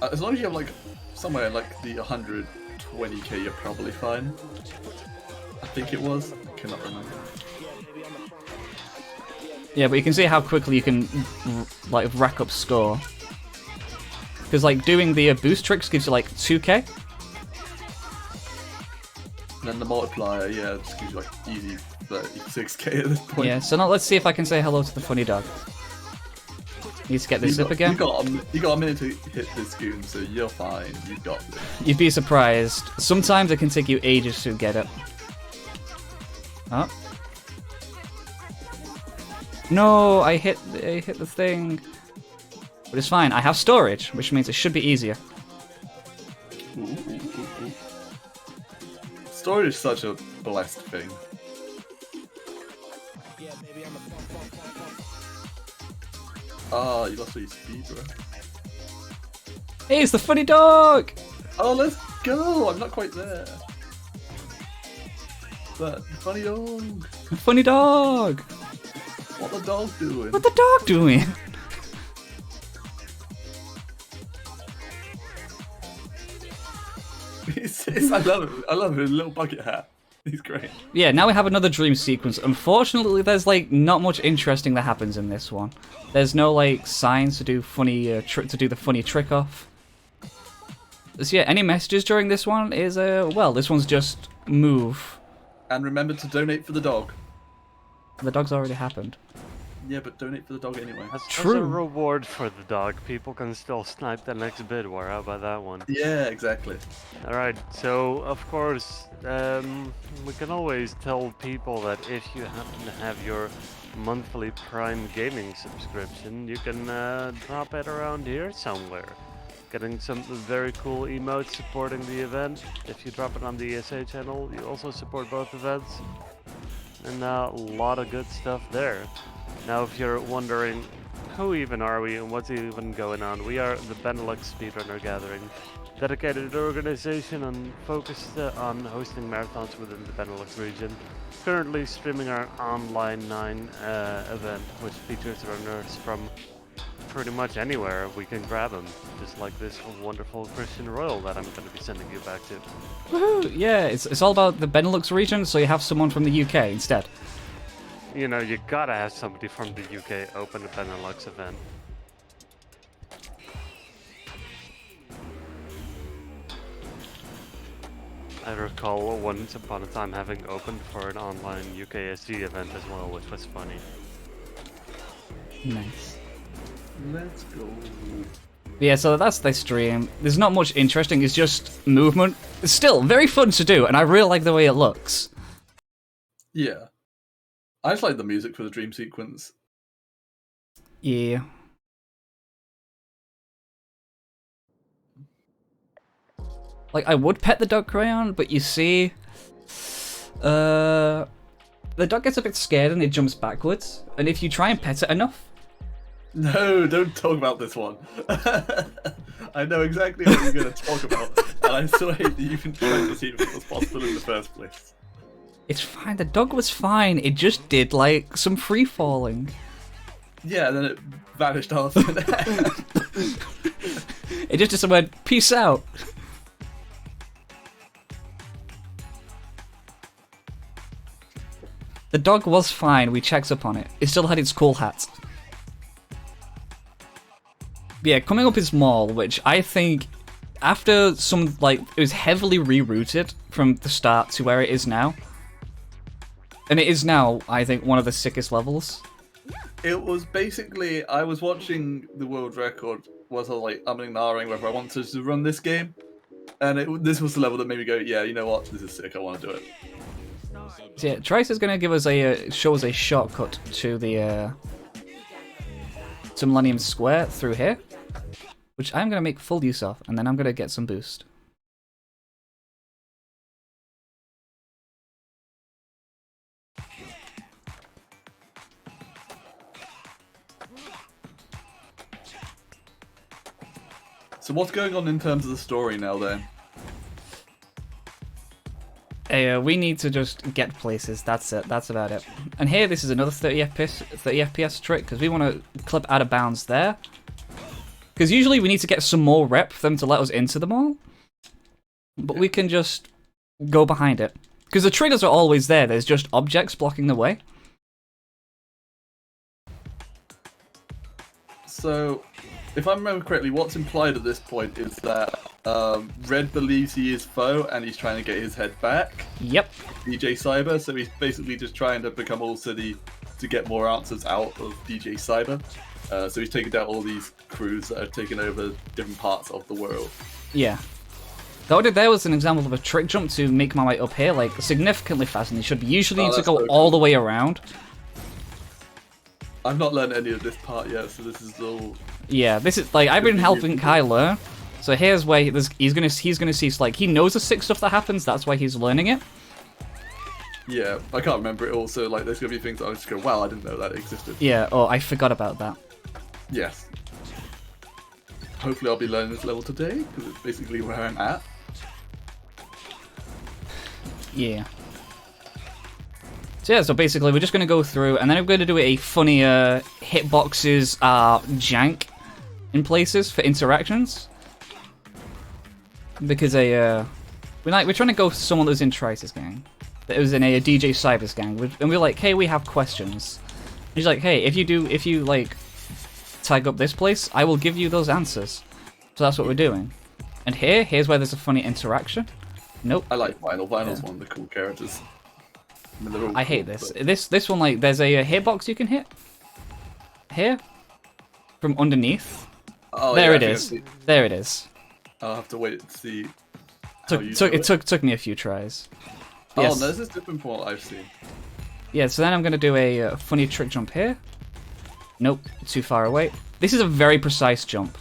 [SPEAKER 3] as long as you have like somewhere like the 120k, you're probably fine. I think it was. I cannot remember.
[SPEAKER 2] Yeah, but you can see how quickly you can like rack up score. Because like doing the boost tricks gives you like 2k.
[SPEAKER 3] And then the multiplier, yeah, just gives you like easy 36k at this point.
[SPEAKER 2] Yeah, so now let's see if I can say hello to the funny dog. Need to get this zip again.
[SPEAKER 3] You got a minute to hit this goon, so you're fine. You've got this.
[SPEAKER 2] You'd be surprised. Sometimes it can take you ages to get it. Oh. No, I hit the thing. But it's fine. I have storage, which means it should be easier.
[SPEAKER 3] Ooh. Storage is such a blessed thing. Ah, you lost all your speed, bro.
[SPEAKER 2] Hey, it's the funny dog!
[SPEAKER 3] Oh, let's go! I'm not quite there. But funny dog.
[SPEAKER 2] Funny dog!
[SPEAKER 3] What the dog doing?
[SPEAKER 2] What the dog doing?
[SPEAKER 3] I love it. I love his little bucket hat. He's great.
[SPEAKER 2] Yeah, now we have another dream sequence. Unfortunately, there's like not much interesting that happens in this one. There's no like signs to do funny to do the funny trick off. So yeah, any messages during this one is well, this one's just move.
[SPEAKER 3] And remember to donate for the dog.
[SPEAKER 2] The dog's already happened.
[SPEAKER 3] Yeah, but donate for the dog anyway.
[SPEAKER 1] As
[SPEAKER 2] True.
[SPEAKER 1] a reward for the dog, people can still snipe the next bid war. How about that one?
[SPEAKER 3] Yeah, exactly.
[SPEAKER 1] Alright, so of course, we can always tell people that if you happen to have your monthly Prime Gaming subscription, you can drop it around here somewhere. getting some very cool emotes supporting the event. If you drop it on the ESA channel, you also support both events. And a lot of good stuff there. Now, if you're wondering, who even are we and what's even going on? We are the Benelux Speedrunner Gathering, dedicated organization and focused on hosting marathons within the Benelux region. Currently streaming our Online 9 event, which features runners from pretty much anywhere we can grab them, just like this wonderful Christian Royle that I'm going to be sending you back to.
[SPEAKER 2] Woohoo! Yeah, it's all about the Benelux region, so you have someone from the UK instead.
[SPEAKER 1] You know, you gotta have somebody from the UK open a Benelux event. I recall once upon a time having opened for an online UKSG event as well, which was funny.
[SPEAKER 2] Nice.
[SPEAKER 3] Let's go.
[SPEAKER 2] Yeah, so that's the stream. There's not much interesting, it's just movement. It's still very fun to do, and I really like the way it looks.
[SPEAKER 3] Yeah. I just like the music for the dream sequence.
[SPEAKER 2] Yeah. Like, I would pet the dog crayon, but you see... the dog gets a bit scared and it jumps backwards. And if you try and pet it enough...
[SPEAKER 3] No, don't talk about this one. I know exactly what you're going to talk about, and I still hate that you even tried to see if it was possible in the first place.
[SPEAKER 2] It's fine, the dog was fine, it just did, like, some free-falling.
[SPEAKER 3] Yeah, and then it vanished after that.
[SPEAKER 2] It just went, peace out. The dog was fine, we checked up on it. It still had its cool hat. Yeah, coming up is Mall, which I think, after some, like, it was heavily rerouted from the start to where it is now. And it is now, I think, one of the sickest levels.
[SPEAKER 3] It was basically, I was watching the world record, was I like umming and ahhing whether I wanted to run this game. And this was the level that made me go, yeah, you know what, this is sick, I want to do it.
[SPEAKER 2] So yeah, Trice is going to give us show us a shortcut to the, to Millennium Square through here. Which I'm going to make full use of, and then I'm going to get some boost.
[SPEAKER 3] So what's going on in terms of the story now then?
[SPEAKER 2] We need to just get places, that's it, that's about it. And here, this is another 30 FPS trick, because we want to clip out of bounds there. Because usually we need to get some more rep for them to let us into the mall. But we can just go behind it. Because the triggers are always there, there's just objects blocking the way.
[SPEAKER 3] So, if I remember correctly, what's implied at this point is that Red believes he is foe and he's trying to get his head back.
[SPEAKER 2] Yep.
[SPEAKER 3] DJ Cyber, so he's basically just trying to become All City to get more answers out of DJ Cyber. So he's taken down all these crews that have taken over different parts of the world.
[SPEAKER 2] Yeah. What I did there was an example of a trick jump to make my way up here, like, significantly faster than it should be. Usually you need to go
[SPEAKER 3] so
[SPEAKER 2] all
[SPEAKER 3] cool.
[SPEAKER 2] the way around.
[SPEAKER 3] I've not learned any of this part yet, so this is all...
[SPEAKER 2] Yeah, this is, like, I've been helping Kai learn. So here's where he's gonna see, like, he knows the sick stuff that happens, that's why he's learning it.
[SPEAKER 3] Yeah, I can't remember it all, so, like, there's gonna be things that I just go, wow, I didn't know that existed.
[SPEAKER 2] Yeah, oh, I forgot about that.
[SPEAKER 3] Yes. Hopefully I'll be learning this level today, because it's basically where I'm at.
[SPEAKER 2] Yeah. So yeah, so basically we're just going to go through, and then I'm going to do a funny hitboxes jank in places for interactions. Because we're trying to go for someone that was in Trice's gang. That was in a DJ Cyber's gang. And we're like, hey, we have questions. And he's like, hey, if you like tag up this place, I will give you those answers. So that's what we're doing. And here's where there's a funny interaction. Nope.
[SPEAKER 3] I like Vinyl. Vinyl's one of the cool characters. I mean,
[SPEAKER 2] I hate
[SPEAKER 3] cool,
[SPEAKER 2] this.
[SPEAKER 3] but...
[SPEAKER 2] This one, like, there's a hitbox you can hit. Here. From underneath.
[SPEAKER 3] Oh,
[SPEAKER 2] there
[SPEAKER 3] yeah,
[SPEAKER 2] it is. There it is.
[SPEAKER 3] I'll have to wait and see.
[SPEAKER 2] It took me a few tries.
[SPEAKER 3] Oh,
[SPEAKER 2] Yes.
[SPEAKER 3] no, this is different from what I've seen.
[SPEAKER 2] Yeah, so then I'm going to do a funny trick jump here. Nope, too far away. This is a very precise jump.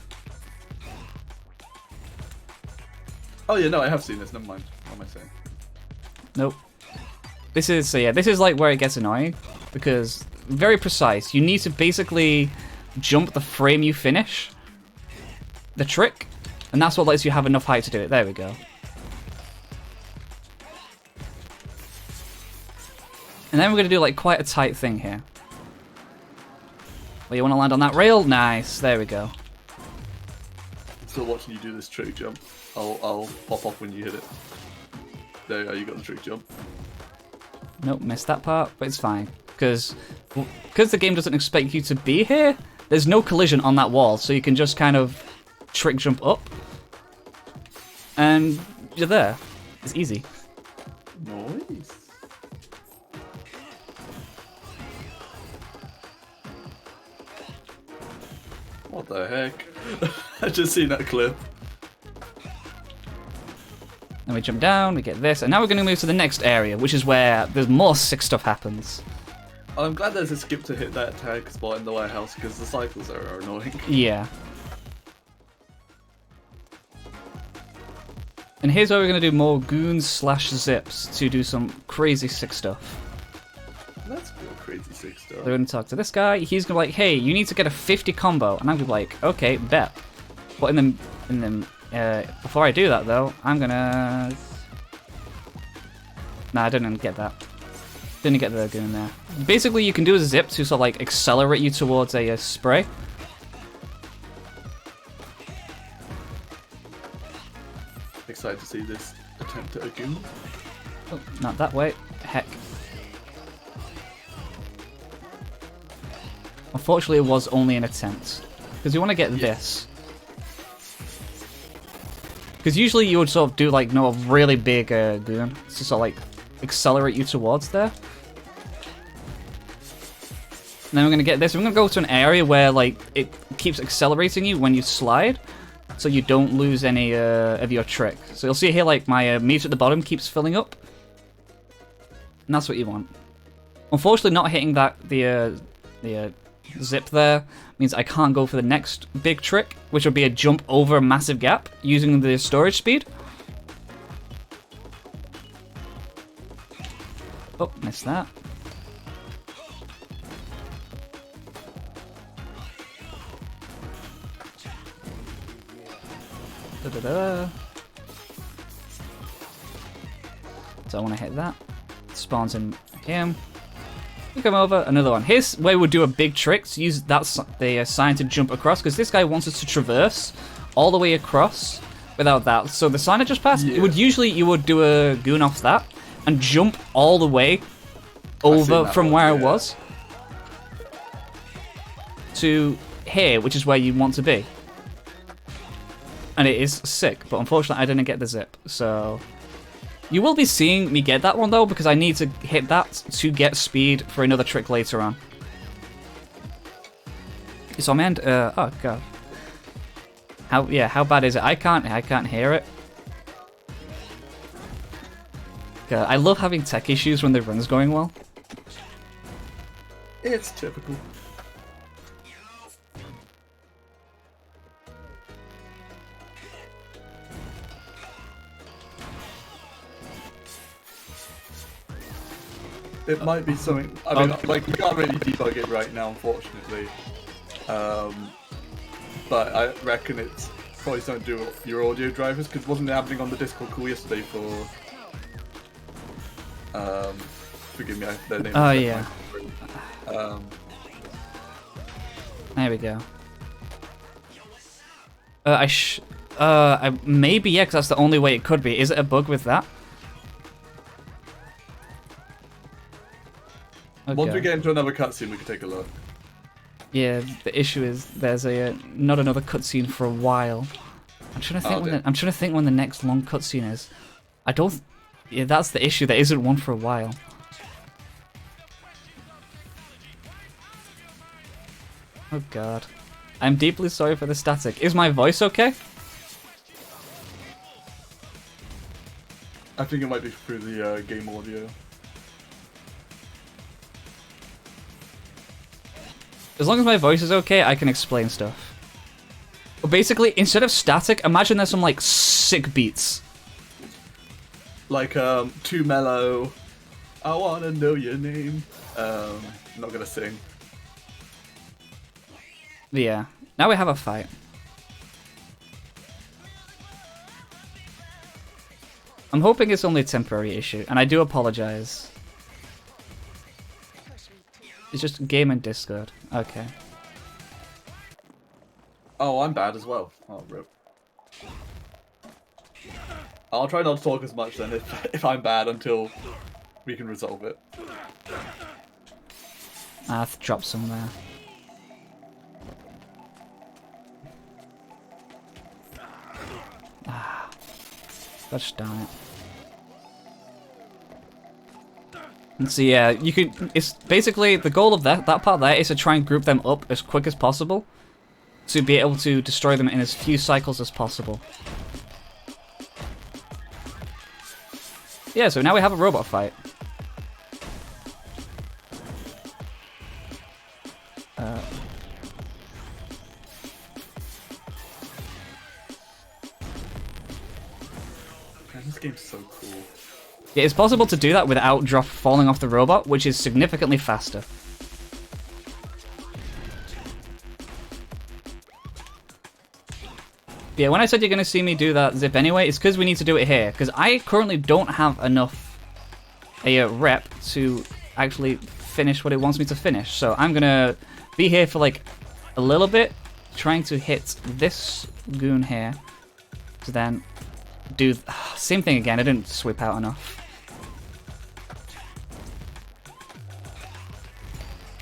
[SPEAKER 3] Oh yeah, no, I have seen this. Never mind. What am I saying?
[SPEAKER 2] Nope. This is so yeah. This is like where it gets annoying because very precise. You need to basically jump the frame you finish the trick, and that's what lets you have enough height to do it. There we go. And then we're gonna do like quite a tight thing here. Well, you want to land on that rail? Nice. There we go.
[SPEAKER 3] Still watching you do this trick jump. I'll pop off when you hit it. There you go. You got the trick jump.
[SPEAKER 2] Nope, missed that part, but it's fine because the game doesn't expect you to be here. There's no collision on that wall, so you can just kind of trick jump up, and you're there. It's easy.
[SPEAKER 3] Nice. What the heck? I just seen that clip.
[SPEAKER 2] Then we jump down, we get this, and now we're going to move to the next area, which is where there's more sick stuff happens.
[SPEAKER 3] I'm glad there's a skip to hit that tag spot in the warehouse because the cycles are annoying.
[SPEAKER 2] Yeah. And here's where we're going to do more goons slash zips to do some crazy sick stuff.
[SPEAKER 3] That's cool, crazy sick stuff.
[SPEAKER 2] They're going to talk to this guy. He's going to be like, hey, you need to get a 50 combo. And I'm going to be like, okay, bet. But before I do that, though, I'm going to... Nah, I didn't get that. Didn't get the goon there. Basically, you can do a zip to sort of like accelerate you towards a spray.
[SPEAKER 3] Excited to see this attempt at a goon.
[SPEAKER 2] Oh, not that way. Heck. Unfortunately, it was only an attempt. Because you want to get this. Because usually you would sort of do like, a really big goon. To sort of like accelerate you towards there. And then we're going to get this. We're going to go to an area where like it keeps accelerating you when you slide. So you don't lose any of your trick. So you'll see here like my meter at the bottom keeps filling up. And that's what you want. Unfortunately, not hitting the zip there means I can't go for the next big trick, which would be a jump over a massive gap using the storage speed. Oh, missed that. Da-da-da. So I want to hit that. Spawns in him. We come over, another one. Here's where we'll do a big trick to use that the sign to jump across, because this guy wants us to traverse all the way across without that. So the sign I just passed, it would usually you would do a goon off that and jump all the way over from where I was to here, which is where you want to be. And it is sick, but unfortunately I didn't get the zip, so... You will be seeing me get that one though, because I need to hit that to get speed for another trick later on. So I'm oh god. How bad is it? I can't hear it. God, I love having tech issues when the run's going well.
[SPEAKER 3] It's typical. It might be something. I mean, like we can't really debug it right now, unfortunately. But I reckon it's probably something to do with your audio drivers, because wasn't it happening on the Discord call yesterday for? Forgive me, their name.
[SPEAKER 2] Oh yeah. There we go. Maybe yeah, because that's the only way it could be. Is it a bug with that? Okay.
[SPEAKER 3] Once we get into another cutscene, we can take a look.
[SPEAKER 2] Yeah, the issue is there's not another cutscene for a while. I'm trying to think when the next long cutscene is. Yeah, that's the issue. There isn't one for a while. Oh god, I'm deeply sorry for the static. Is my voice okay?
[SPEAKER 3] I think it might be through the game audio.
[SPEAKER 2] As long as my voice is okay, I can explain stuff. But basically, instead of static, imagine there's some like sick beats.
[SPEAKER 3] like Too Mellow. I wanna know your name. I'm not gonna sing.
[SPEAKER 2] Yeah. Now we have a fight. I'm hoping it's only a temporary issue, and I do apologize. It's just game and Discord. Okay.
[SPEAKER 3] Oh, I'm bad as well. Oh, rip. I'll try not to talk as much then if I'm bad until we can resolve it.
[SPEAKER 2] I have to drop some there. Ah. Gosh darn it. And so yeah, you could. It's basically the goal of that part there is to try and group them up as quick as possible, to be able to destroy them in as few cycles as possible. Yeah, so now we have a robot fight.
[SPEAKER 3] Man, this game's so cool.
[SPEAKER 2] Yeah, it's possible to do that without falling off the robot, which is significantly faster. Yeah, when I said you're going to see me do that zip anyway, it's because we need to do it here. Because I currently don't have enough rep to actually finish what it wants me to finish. So I'm going to be here for like a little bit, trying to hit this goon here. To then do same thing again. I didn't sweep out enough.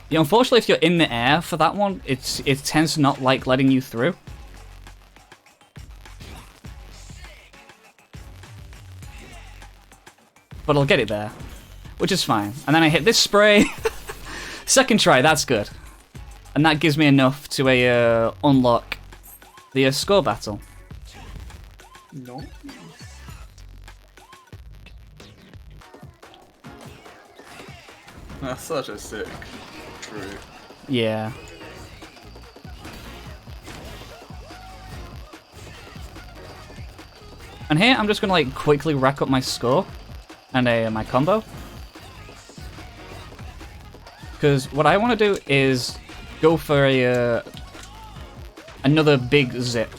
[SPEAKER 2] Yeah, unfortunately, if you're in the air for that one, it tends to not like letting you through. But I'll get it there, which is fine. And then I hit this spray. Second try, that's good. And that gives me enough to unlock the score battle.
[SPEAKER 3] No. That's such a sick trick.
[SPEAKER 2] Yeah. And here, I'm just gonna like quickly rack up my score and my combo. Because what I want to do is go for another big zip.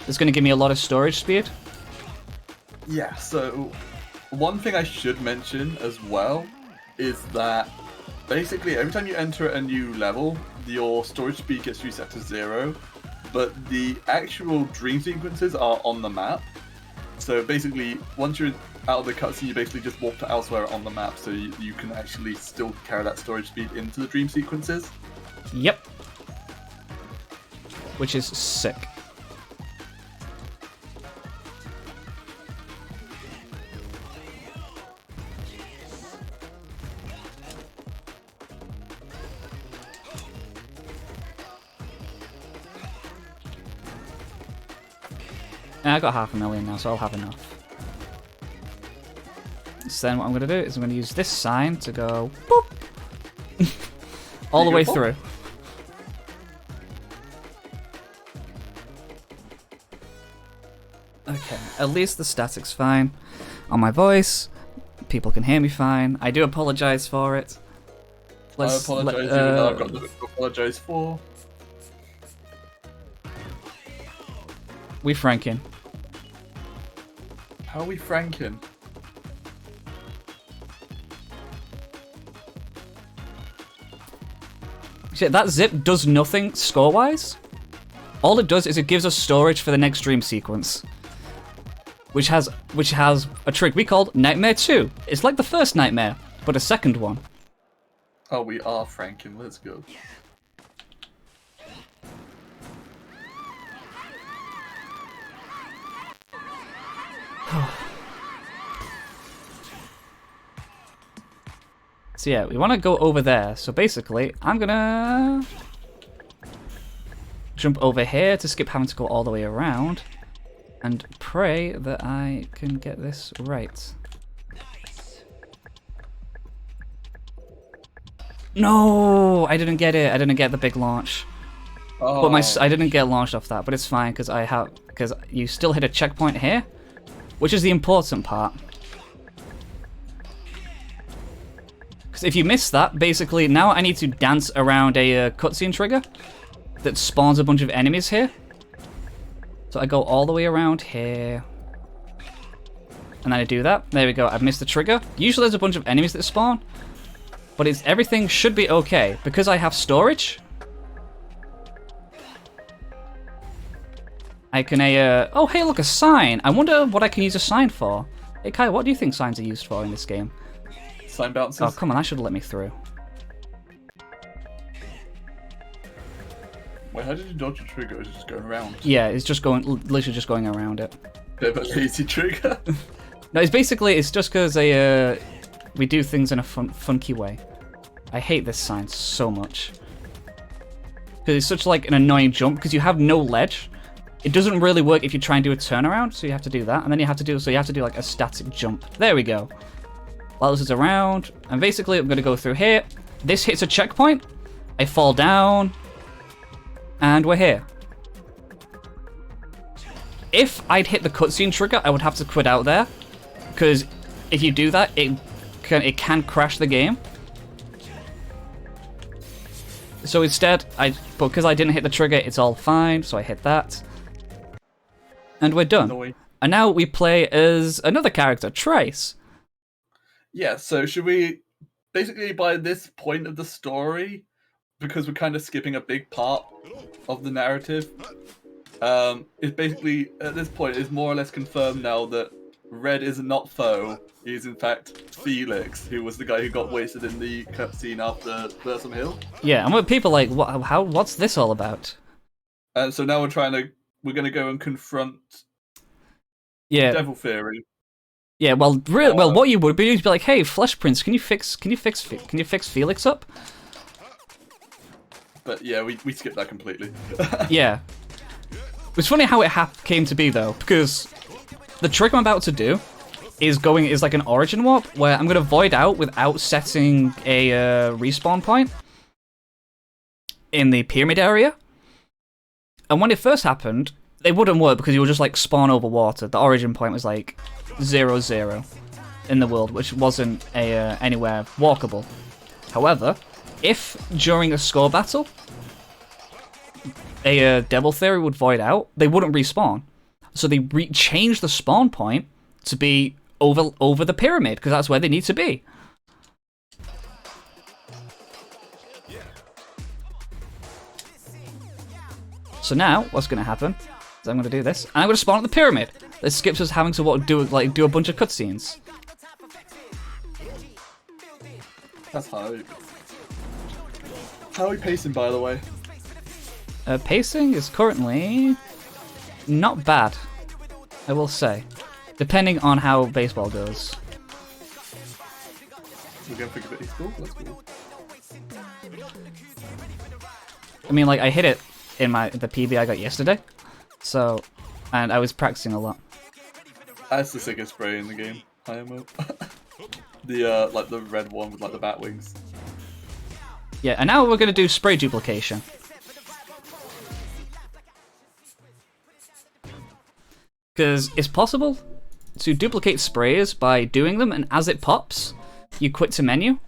[SPEAKER 2] It's going to give me a lot of storage speed.
[SPEAKER 3] Yeah, so one thing I should mention as well is that basically every time you enter a new level, your storage speed gets reset to 0, but the actual dream sequences are on the map. So basically, once you're out of the cutscene, you basically just walk to elsewhere on the map, so you can actually still carry that storage speed into the dream sequences.
[SPEAKER 2] Yep. Which is sick. I got 500,000 now, so I'll have enough. So then what I'm going to do is I'm going to use this sign to go boop all the way through. Okay, at least the static's fine on my voice. People can hear me fine. I do apologize for it.
[SPEAKER 3] I apologize, even though I've got nothing to apologize for.
[SPEAKER 2] We franking.
[SPEAKER 3] How are we franking?
[SPEAKER 2] Shit, that zip does nothing score-wise. All it does is it gives us storage for the next dream sequence, which has a trick we called Nightmare 2. It's like the first Nightmare, but a second one.
[SPEAKER 3] Oh, we are franking. Let's go.
[SPEAKER 2] So yeah, we want to go over there. So basically, I'm gonna jump over here to skip having to go all the way around and pray that I can get this right. No, I didn't get it. I didn't get the big launch.
[SPEAKER 3] Oh.
[SPEAKER 2] But I didn't get launched off that, but it's fine because you still hit a checkpoint here, which is the important part. Because if you miss that, basically now I need to dance around a cutscene trigger that spawns a bunch of enemies here. So I go all the way around here. And then I do that. There we go, I've missed the trigger. Usually there's a bunch of enemies that spawn. But everything should be okay. Because I have storage, I can oh hey look, a sign. I wonder what I can use a sign for. Hey Kai, what do you think signs are used for in this game?
[SPEAKER 3] Sign bounces.
[SPEAKER 2] Oh come on, that should have let me through.
[SPEAKER 3] Wait, how did you dodge a trigger? Is it just going around?
[SPEAKER 2] Yeah, it's just literally just going around it.
[SPEAKER 3] Bit of a lazy trigger.
[SPEAKER 2] No, it's just because we do things in a funky way. I hate this sign so much. Because it's such like an annoying jump, because you have no ledge. It doesn't really work if you try and do a turnaround, so you have to do that, and then you have to do like a static jump. There we go. While this is around, and basically I'm gonna go through here. This hits a checkpoint. I fall down, and we're here. If I'd hit the cutscene trigger, I would have to quit out there, because if you do that, it can crash the game. So instead, because I didn't hit the trigger, it's all fine. So I hit that. And we're done.
[SPEAKER 3] Annoying.
[SPEAKER 2] And now we play as another character, Trace.
[SPEAKER 3] Yeah, so should we... Basically, by this point of the story, because we're kind of skipping a big part of the narrative, it's basically, at this point, it's more or less confirmed now that Red is not Foe. He's in fact Felix, who was the guy who got wasted in the cutscene after Bursum Hill.
[SPEAKER 2] Yeah, and what people like, what's this all about?
[SPEAKER 3] And so now we're gonna go and confront Devil Theory.
[SPEAKER 2] Yeah, well, what you would be doing is be like, hey, Flesh Prince, can you fix Felix up?
[SPEAKER 3] But yeah, we skipped that completely.
[SPEAKER 2] Yeah. It's funny how it came to be though, because the trick I'm about to do is like an origin warp, where I'm gonna void out without setting a respawn point in the pyramid area. And when it first happened, it wouldn't work because you would just like spawn over water. The origin point was like 0-0 in the world, which wasn't anywhere walkable. However, if during a score battle a Devil Theory would void out, they wouldn't respawn. So they changed the spawn point to be over the pyramid, because that's where they need to be. So now, what's going to happen is I'm going to do this, and I'm going to spawn at the pyramid. This skips us having to do a bunch of cutscenes.
[SPEAKER 3] That's hard. How are we pacing, by the way?
[SPEAKER 2] Pacing is currently not bad, I will say, depending on how baseball goes.
[SPEAKER 3] We're going for Gravity School? That's cool.
[SPEAKER 2] I mean, like, I hit it in the PB I got yesterday, so, and I was practicing a lot.
[SPEAKER 3] That's the sickest spray in the game. I am the like the red one with like the bat wings.
[SPEAKER 2] Yeah, and now we're gonna do spray duplication. Because it's possible to duplicate sprays by doing them, and as it pops, you quit to menu.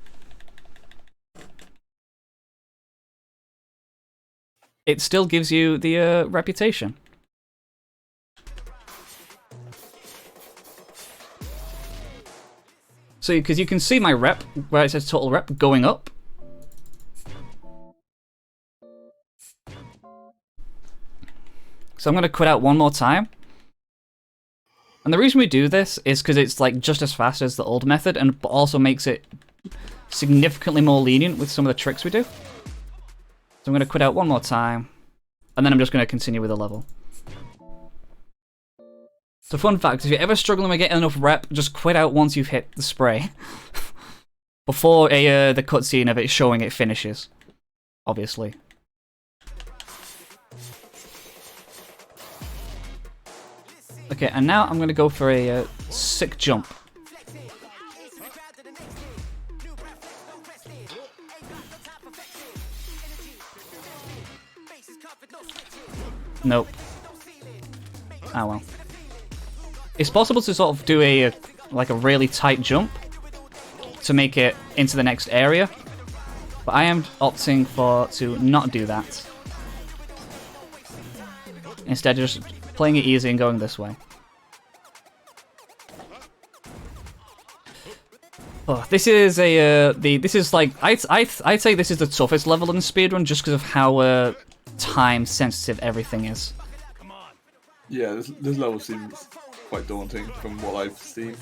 [SPEAKER 2] It still gives you the reputation. So, because you can see my rep, where it says total rep, going up. So I'm going to quit out one more time. And the reason we do this is because it's like just as fast as the old method, and also makes it significantly more lenient with some of the tricks we do. So I'm going to quit out one more time, and then I'm just going to continue with the level. So fun fact, if you're ever struggling with getting enough rep, just quit out once you've hit the spray. Before the cutscene of it showing it finishes. Obviously. Okay, and now I'm going to go for a sick jump. Nope. Ah well. It's possible to sort of do a really tight jump, to make it into the next area. But I am opting to not do that. Instead, just playing it easy and going this way. Oh, this is this is like I'd say this is the toughest level in speedrun just because of how time sensitive everything is.
[SPEAKER 3] Yeah, this level seems quite daunting from what I've seen.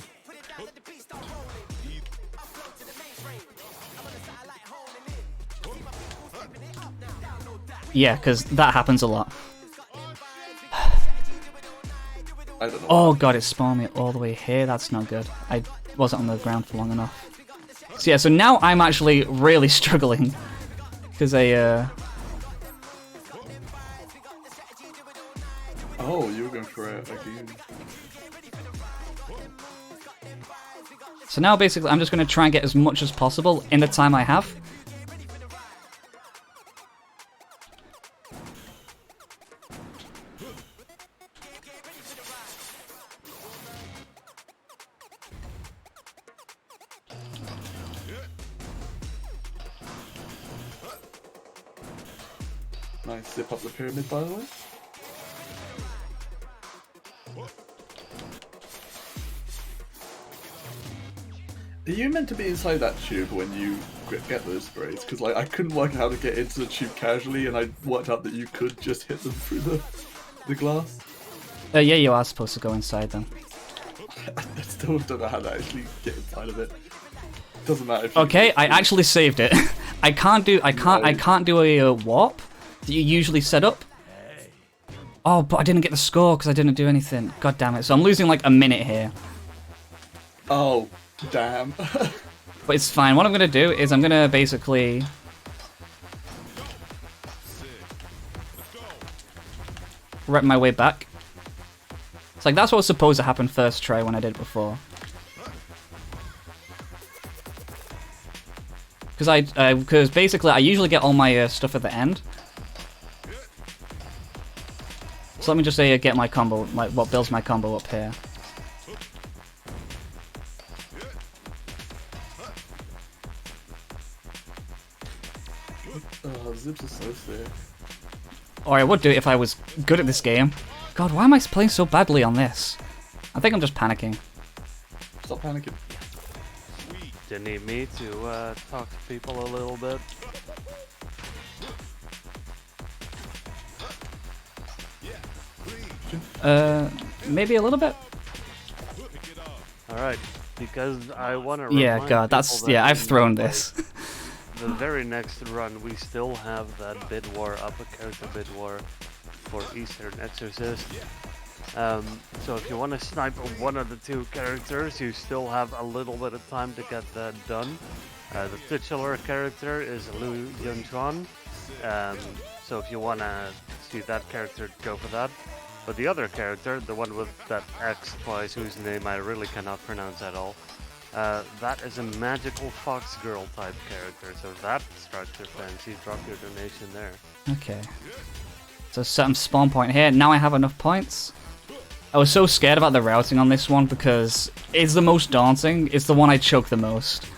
[SPEAKER 2] Yeah, because that happens a lot.
[SPEAKER 3] I don't know.
[SPEAKER 2] Oh god, it spawned me all the way here. That's not good. I wasn't on the ground for long enough. So yeah, so now I'm actually really struggling because
[SPEAKER 3] Oh, you were going for it again.
[SPEAKER 2] So now basically I'm just going to try and get as much as possible in the time I have.
[SPEAKER 3] Nice zip up the pyramid, by the way. Are you meant to be inside that tube when you get those sprays? Because like I couldn't work out how to get into the tube casually, and I worked out that you could just hit them through the glass.
[SPEAKER 2] Yeah, you are supposed to go inside them.
[SPEAKER 3] I still don't know how to actually get inside of it. Doesn't matter. If you
[SPEAKER 2] Okay, I actually saved it. I can't do a warp that you usually set up. Oh, but I didn't get the score because I didn't do anything. God damn it! So I'm losing like a minute here.
[SPEAKER 3] Oh, damn.
[SPEAKER 2] But it's fine. What I'm gonna do is I'm gonna basically rep my way back. It's like that's what was supposed to happen first try when I did it before. Because basically I usually get all my stuff at the end. So let me just say get my combo, what builds my combo up here.
[SPEAKER 3] Oh, zips are so sick.
[SPEAKER 2] Or I would do it if I was good at this game. God, why am I playing so badly on this? I think I'm just panicking.
[SPEAKER 3] Stop panicking.
[SPEAKER 1] Do you need me to talk to people a little bit?
[SPEAKER 2] Maybe a little bit?
[SPEAKER 1] Alright, because I want to
[SPEAKER 2] Yeah, God, I've thrown this.
[SPEAKER 1] The very next run, we still have that bid war, upper character bid war for Eastern Exorcist. So if you want to snipe one of the two characters, you still have a little bit of time to get that done. The titular character is Liu Yunchuan, so if you want to see that character, go for that. But the other character, the one with that X twice, whose name I really cannot pronounce at all, that is a magical fox girl type character, so that strikes your fancy. Drop your donation there.
[SPEAKER 2] Okay. So set spawn point here. Now I have enough points. I was so scared about the routing on this one because it's the most daunting. It's the one I choke the most.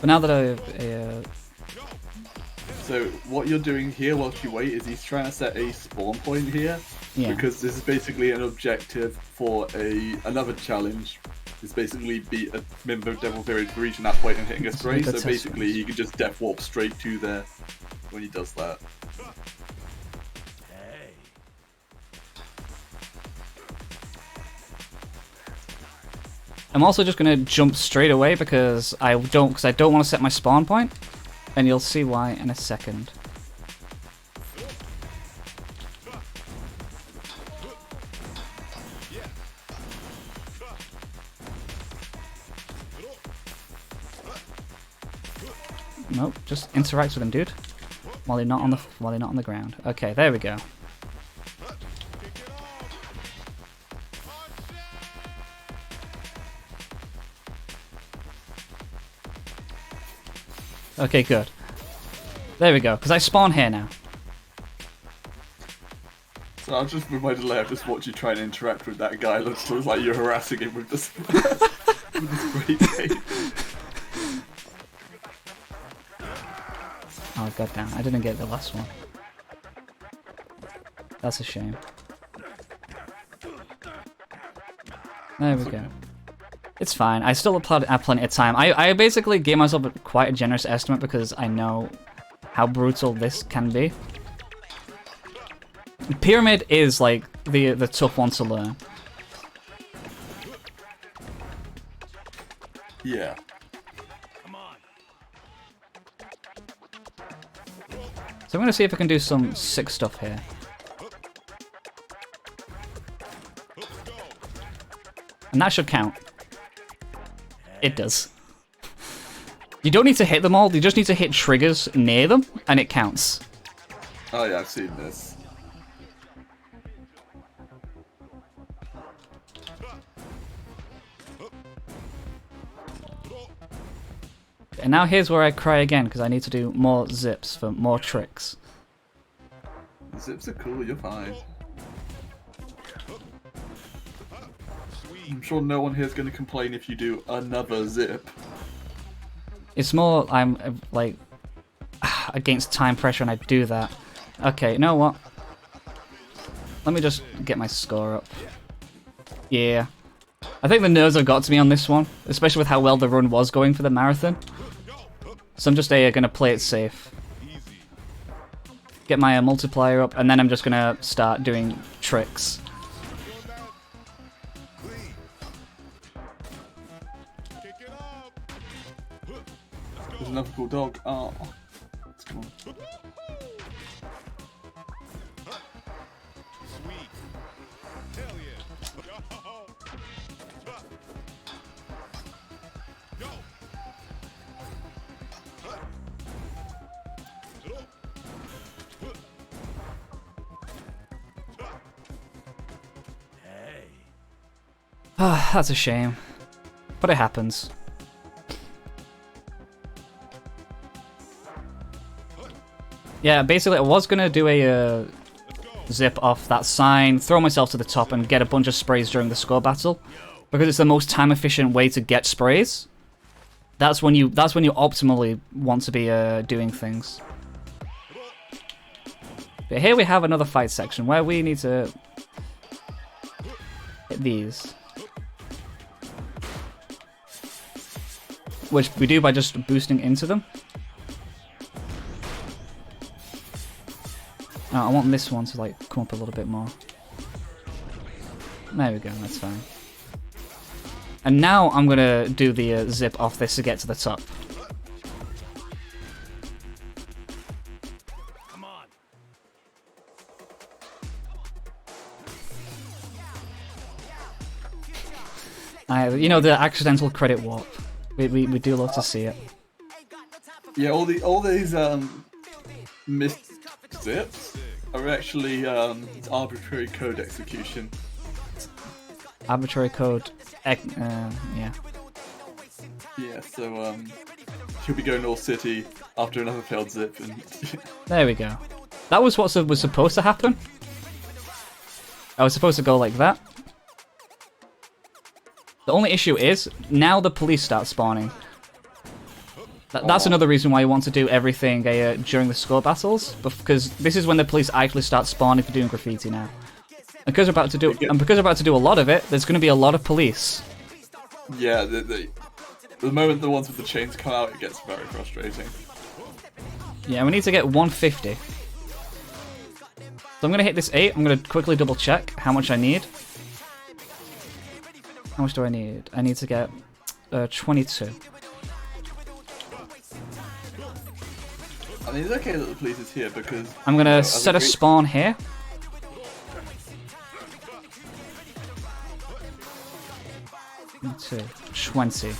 [SPEAKER 2] But now that
[SPEAKER 3] So what you're doing here whilst you wait is he's trying to set a spawn point here.
[SPEAKER 2] Yeah.
[SPEAKER 3] Because this is basically an objective for another challenge. It's basically beat a member of Devil Varied for reaching that point and hitting a spray. So basically he can just death warp straight to there when he does that.
[SPEAKER 2] I'm also just gonna jump straight away because I don't want to set my spawn point, and you'll see why in a second. Nope, just interact with him, dude. While they're not on the ground. Okay, there we go. Okay, good. There we go, because I spawn here now.
[SPEAKER 3] So I was just with my delay, I just watched you try and interact with that guy. It looks like you're harassing him with this, with this great game.
[SPEAKER 2] Oh goddamn! I didn't get the last one. That's a shame. There we go. It's fine. I still have plenty of time. I basically gave myself quite a generous estimate because I know how brutal this can be. Pyramid is like the tough one to learn.
[SPEAKER 3] Yeah.
[SPEAKER 2] So I'm gonna see if I can do some sick stuff here. And that should count. It does. You don't need to hit them all, you just need to hit triggers near them, and it counts.
[SPEAKER 3] Oh yeah, I've seen this.
[SPEAKER 2] And now here's where I cry again, because I need to do more zips for more tricks.
[SPEAKER 3] Zips are cool, you're fine. I'm sure no one here is going to complain if you do another zip.
[SPEAKER 2] It's more, I'm like, against time pressure and I do that. Okay, you know what? Let me just get my score up. Yeah. I think the nerves have got to me on this one, especially with how well the run was going for the marathon. So I'm just gonna play it safe. Get my multiplier up, and then I'm just gonna start doing tricks.
[SPEAKER 3] There's another cool dog. Oh, let's go on.
[SPEAKER 2] Ah, that's a shame. But it happens. Yeah, basically I was gonna do a zip off that sign, throw myself to the top and get a bunch of sprays during the score battle. Because it's the most time efficient way to get sprays. That's when you optimally want to be doing things. But here we have another fight section where we need to hit these. Which we do by just boosting into them. Oh, I want this one to like come up a little bit more. There we go, that's fine. And now I'm gonna do the zip off this to get to the top. You know, the accidental credit warp. We do love to see it.
[SPEAKER 3] Yeah, all these missed zips are actually arbitrary code execution.
[SPEAKER 2] Arbitrary code, yeah.
[SPEAKER 3] Yeah, so she'll be going all city after another failed zip, and
[SPEAKER 2] There we go. That was what was supposed to happen. I was supposed to go like that. The only issue is, now the police start spawning. That's another reason why you want to do everything during the score battles, because this is when the police actually start spawning for doing graffiti now. And because we're about to do a lot of it, there's going to be a lot of police.
[SPEAKER 3] yeah, the moment the ones with the chains come out, it gets very frustrating.
[SPEAKER 2] Yeah, we need to get 150. So I'm going to hit this 8. I'm going to quickly double check how much I need. How much do I need? I need to get 22.
[SPEAKER 3] I mean, it's okay that the police is here because
[SPEAKER 2] I'm going to set a spawn here. Two, 20.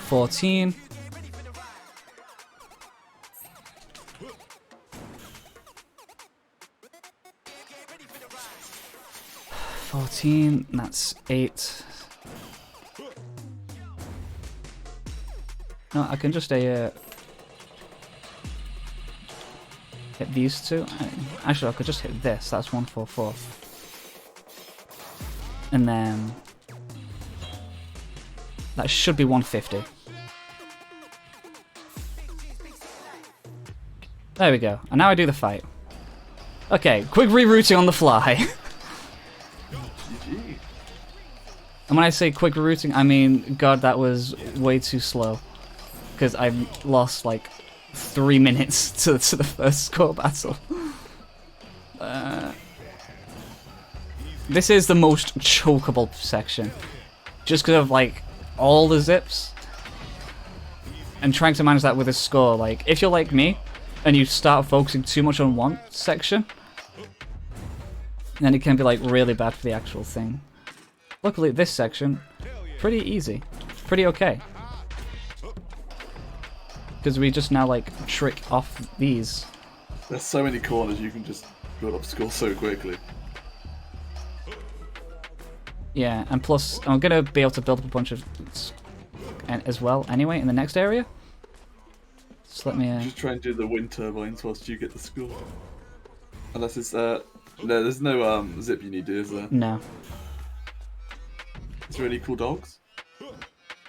[SPEAKER 2] 14. That's 8. No, I can just Hit these two. Actually, I could just hit this. That's 144. And then that should be 150. There we go. And now I do the fight. Okay, quick rerouting on the fly. And when I say quick rerouting, I mean, God, that was way too slow. Because I lost like 3 minutes to the first score battle. This is the most chokeable section. Just because of like all the zips. And trying to manage that with a score. Like, if you're like me, and you start focusing too much on one section, then it can be like really bad for the actual thing. Luckily this section, pretty easy. Pretty okay. Because we just now like trick off these.
[SPEAKER 3] There's so many corners you can just build up score so quickly.
[SPEAKER 2] Yeah, and plus I'm gonna be able to build up a bunch of as well anyway in the next area. Just let me
[SPEAKER 3] Just try and do the wind turbines whilst you get the score. Unless it's no, there's no zip you need to, is there?
[SPEAKER 2] No.
[SPEAKER 3] Is there any cool dogs?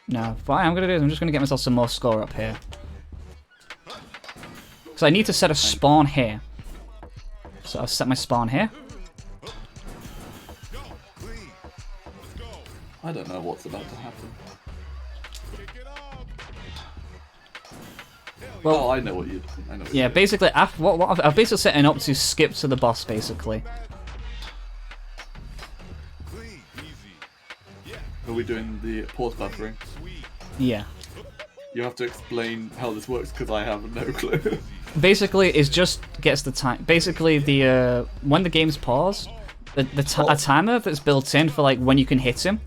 [SPEAKER 2] No. What I'm gonna do is I'm just gonna get myself some more score up here. So I need to set a spawn here. So I'll set my spawn here.
[SPEAKER 3] I don't know what's about to happen.
[SPEAKER 2] Well,
[SPEAKER 3] oh, I know what you're doing. I know what
[SPEAKER 2] yeah,
[SPEAKER 3] you're doing.
[SPEAKER 2] basically, I've basically setting up to skip to the boss, basically.
[SPEAKER 3] Are we doing the pause buffering?
[SPEAKER 2] Yeah.
[SPEAKER 3] You have to explain how this works because I have no clue.
[SPEAKER 2] Basically, it just gets the time. Basically, the when the game's paused, a timer that's built in for like when you can hit him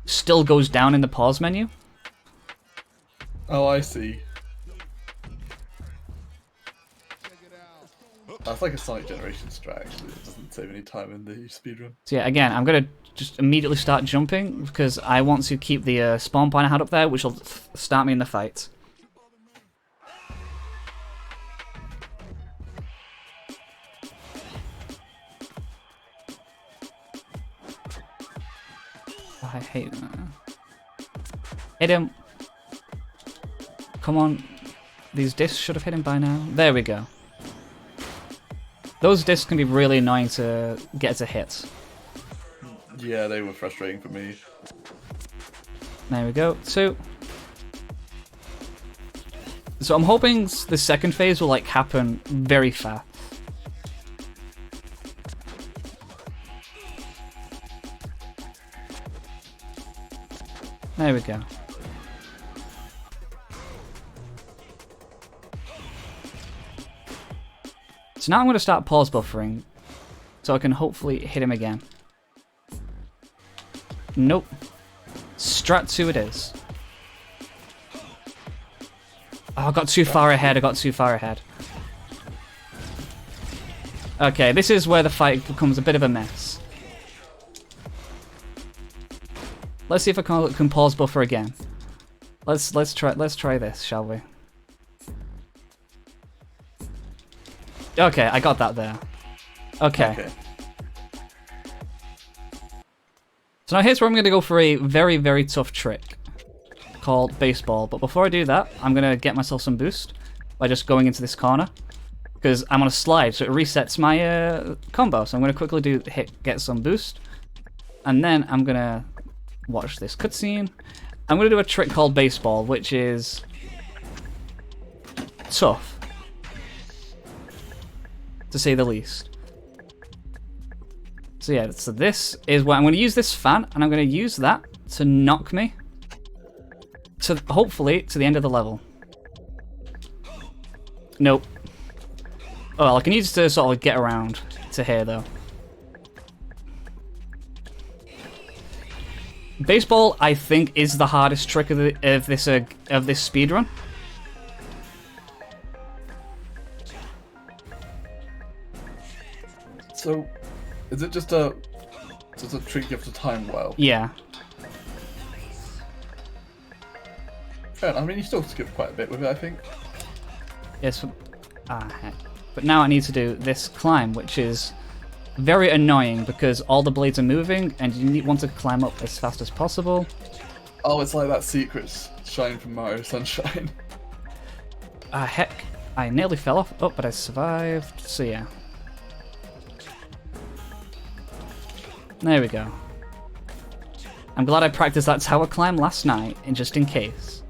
[SPEAKER 2] still goes down in the pause menu.
[SPEAKER 3] Oh, I see. That's like a Sonic Generation strat, actually. It doesn't save any time in the speedrun.
[SPEAKER 2] So yeah, again, I'm gonna just immediately start jumping because I want to keep the spawn point I had up there, which will start me in the fight. Oh, I hate that. Hit him! Come on. These discs should have hit him by now. There we go. Those discs can be really annoying to get to hit.
[SPEAKER 3] Yeah, they were frustrating for me.
[SPEAKER 2] There we go. 2. So I'm hoping the second phase will like happen very fast. There we go. So now I'm going to start pause buffering, so I can hopefully hit him again. Nope. Strat 2 it is. Oh, I got too far ahead, Okay, this is where the fight becomes a bit of a mess. Let's see if I can pause buffer again. Let's try this, shall we? Okay, I got that there. Okay. So now here's where I'm going to go for a very, very tough trick called baseball. But before I do that, I'm going to get myself some boost by just going into this corner. Because I'm on a slide, so it resets my combo. So I'm going to quickly get some boost. And then I'm going to watch this cutscene. I'm going to do a trick called baseball, which is tough, to say the least. So yeah, so this is where I'm going to use this fan, and I'm going to use that to knock me to hopefully to the end of the level. Nope. Oh, well, I can use it to sort of get around to here though. Baseball, I think, is the hardest trick of this speedrun.
[SPEAKER 3] So, is it just a trick you have to time well?
[SPEAKER 2] Yeah.
[SPEAKER 3] Fair enough. I mean, you still skip quite a bit with it, I think.
[SPEAKER 2] Yes. Ah, heck. But now I need to do this climb, which is very annoying because all the blades are moving and you want to climb up as fast as possible.
[SPEAKER 3] Oh, it's like that secret shine from Mario Sunshine.
[SPEAKER 2] Heck, I nearly fell off. Oh, but I survived. So yeah. There we go. I'm glad I practiced that tower climb last night, just in case.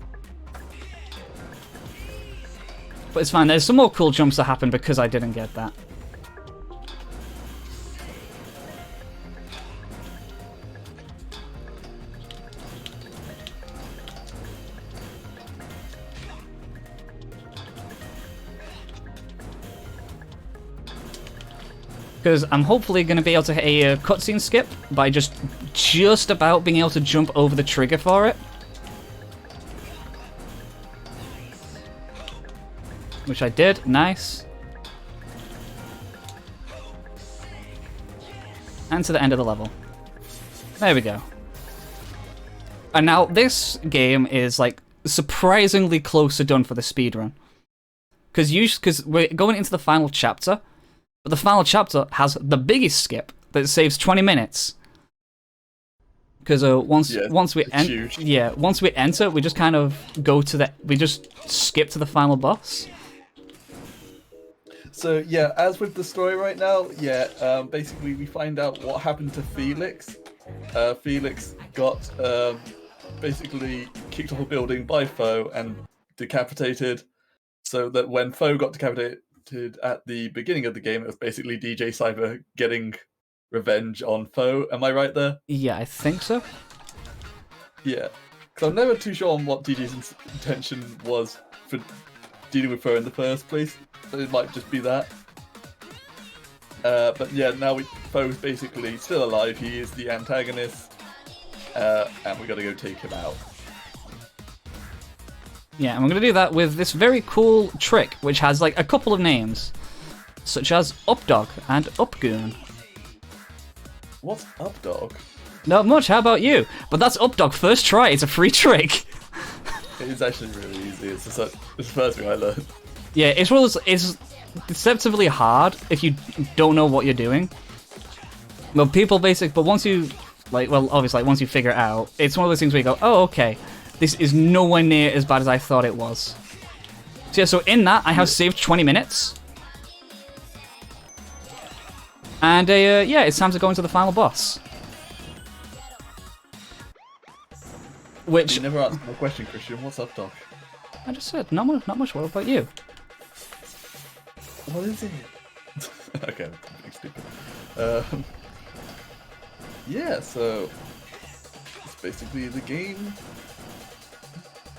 [SPEAKER 2] But it's fine, there's some more cool jumps that happen because I didn't get that. Because I'm hopefully going to be able to hit a cutscene skip by just about being able to jump over the trigger for it. Which I did, nice. And to the end of the level. There we go. And now this game is like surprisingly close to done for the speedrun. Because we're going into the final chapter. But the final chapter has the biggest skip that saves 20 minutes. Because once we enter, we just kind of we just skip to the final boss.
[SPEAKER 3] So yeah, as with the story right now, basically we find out what happened to Felix. Felix got basically kicked off a building by Foe and decapitated. So that when Foe got decapitated at the beginning of the game, it was basically DJ Cyber getting revenge on Foe. Am I right there?
[SPEAKER 2] Yeah, I think so.
[SPEAKER 3] Yeah, because I'm never too sure on what DJ's intention was for dealing with Foe in the first place. It might just be that. But yeah, now Foe's basically still alive. He is the antagonist, and we got to go take him out.
[SPEAKER 2] Yeah, and we're going to do that with this very cool trick, which has like a couple of names, such as Updog and Upgoon.
[SPEAKER 3] What's Updog?
[SPEAKER 2] Not much, how about you? But that's Updog, first try, it's a free trick.
[SPEAKER 3] It is actually really easy, it's the first thing I learned.
[SPEAKER 2] Yeah, it's deceptively hard if you don't know what you're doing. But once you, once you figure it out, it's one of those things where you go, oh, okay. This is nowhere near as bad as I thought it was. So yeah, so in that, I have saved 20 minutes. And yeah, it's time to go into the final boss. Which...
[SPEAKER 3] You never answered my question, Christian. What's up, Doc?
[SPEAKER 2] I just said, not much. What about you?
[SPEAKER 3] What is it? Okay, I'm being stupid. Yeah, so... It's basically the game...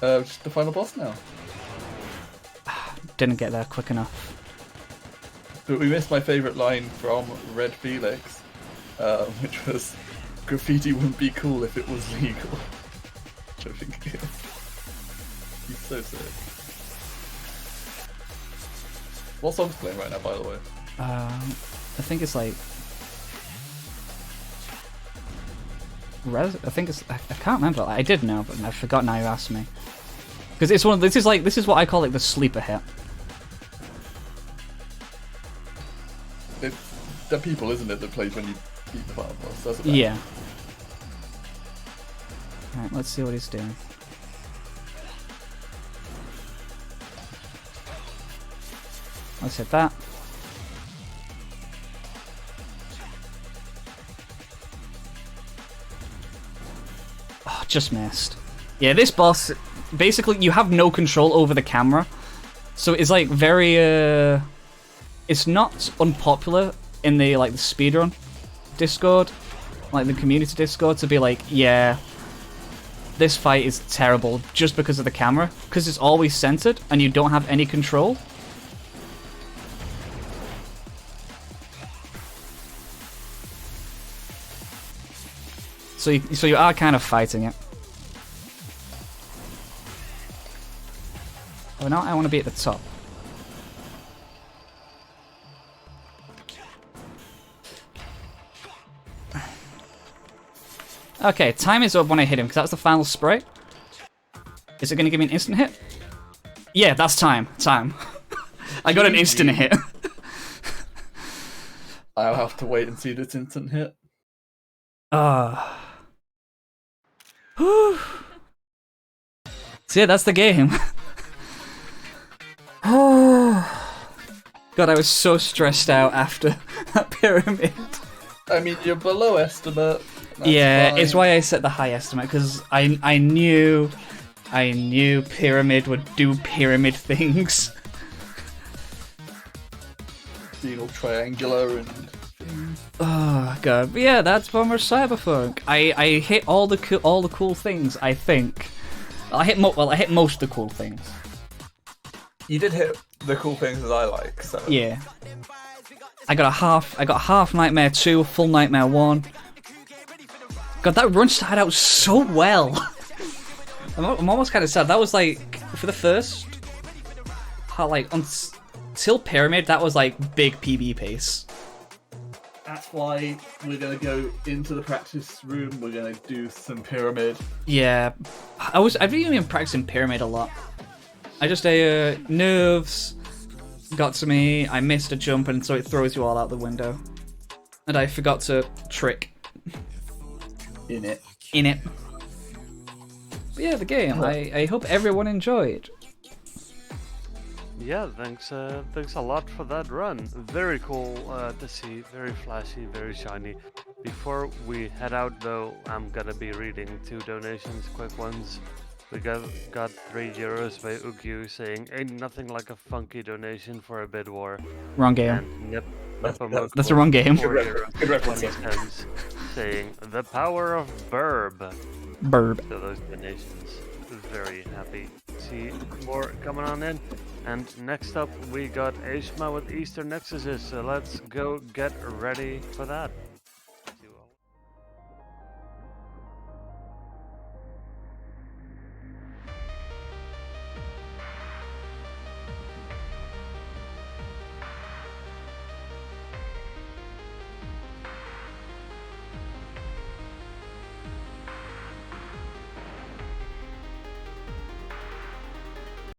[SPEAKER 3] just the final boss now.
[SPEAKER 2] Didn't get there quick enough.
[SPEAKER 3] But we missed my favourite line from Red Felix, which was, graffiti wouldn't be cool if it was legal. Which I think he's so sick. What song's playing right now, by the way?
[SPEAKER 2] I think it's like... I think it's... I can't remember. I did know, but I forgot now you asked me. Because it's one of... This is what I call like the sleeper hit.
[SPEAKER 3] It's the people, isn't it, that plays when you beat the final boss? That's
[SPEAKER 2] yeah. Alright, let's see what he's doing. Let's hit that. Oh, just missed. Yeah, this boss, basically you have no control over the camera. So it's like very, it's not unpopular in the, like, the speedrun Discord, like the community Discord, to be like, yeah, this fight is terrible just because of the camera, because it's always centered and you don't have any control. So you are kind of fighting it. Oh, now I want to be at the top. Okay, time is up when I hit him, because that's the final spray. Is it going to give me an instant hit? Yeah, that's time. Time. I got an instant hit.
[SPEAKER 3] to wait and see this instant hit.
[SPEAKER 2] Ah. So yeah, that's the game. Oh. God, I was so stressed out after that pyramid.
[SPEAKER 3] I mean, you're below estimate. That's
[SPEAKER 2] Yeah,
[SPEAKER 3] fine.
[SPEAKER 2] it's why I set the high estimate, because I knew pyramid would do pyramid things.
[SPEAKER 3] Being all triangular and.
[SPEAKER 2] Oh god, but yeah, that's Bomber Cyberfunk. I hit all the cool things. I think I hit most of the cool things.
[SPEAKER 3] You did hit the cool things that I like. So
[SPEAKER 2] Yeah, I got half Nightmare 2, full Nightmare 1. God, that run started out so well. I'm almost kind of sad. That was like for the first, until Pyramid, that was like big PB pace.
[SPEAKER 3] that's why we're gonna go into the practice room. We're gonna do some pyramid.
[SPEAKER 2] Yeah, I've really been practicing Pyramid a lot. I just nerves got to me. I missed a jump, and so it throws you all out the window. And I forgot to trick
[SPEAKER 3] In it.
[SPEAKER 2] But yeah, the game. I hope everyone enjoyed.
[SPEAKER 1] Yeah, thanks a lot for that run. Very cool to see, very flashy, very shiny. Before we head out though, I'm gonna be reading 2 donations, quick ones. We got €3 by Ugyu saying, "Ain't nothing like a funky donation for a bid war."
[SPEAKER 2] Wrong game.
[SPEAKER 1] And
[SPEAKER 2] That's the wrong game.
[SPEAKER 3] Good reference.
[SPEAKER 1] €4.20 saying, "The power of Burb."
[SPEAKER 2] Burb.
[SPEAKER 1] So those donations, very happy to see more coming on in. And next up we got Ashma with Eastern Nexuses, so let's go get ready for that.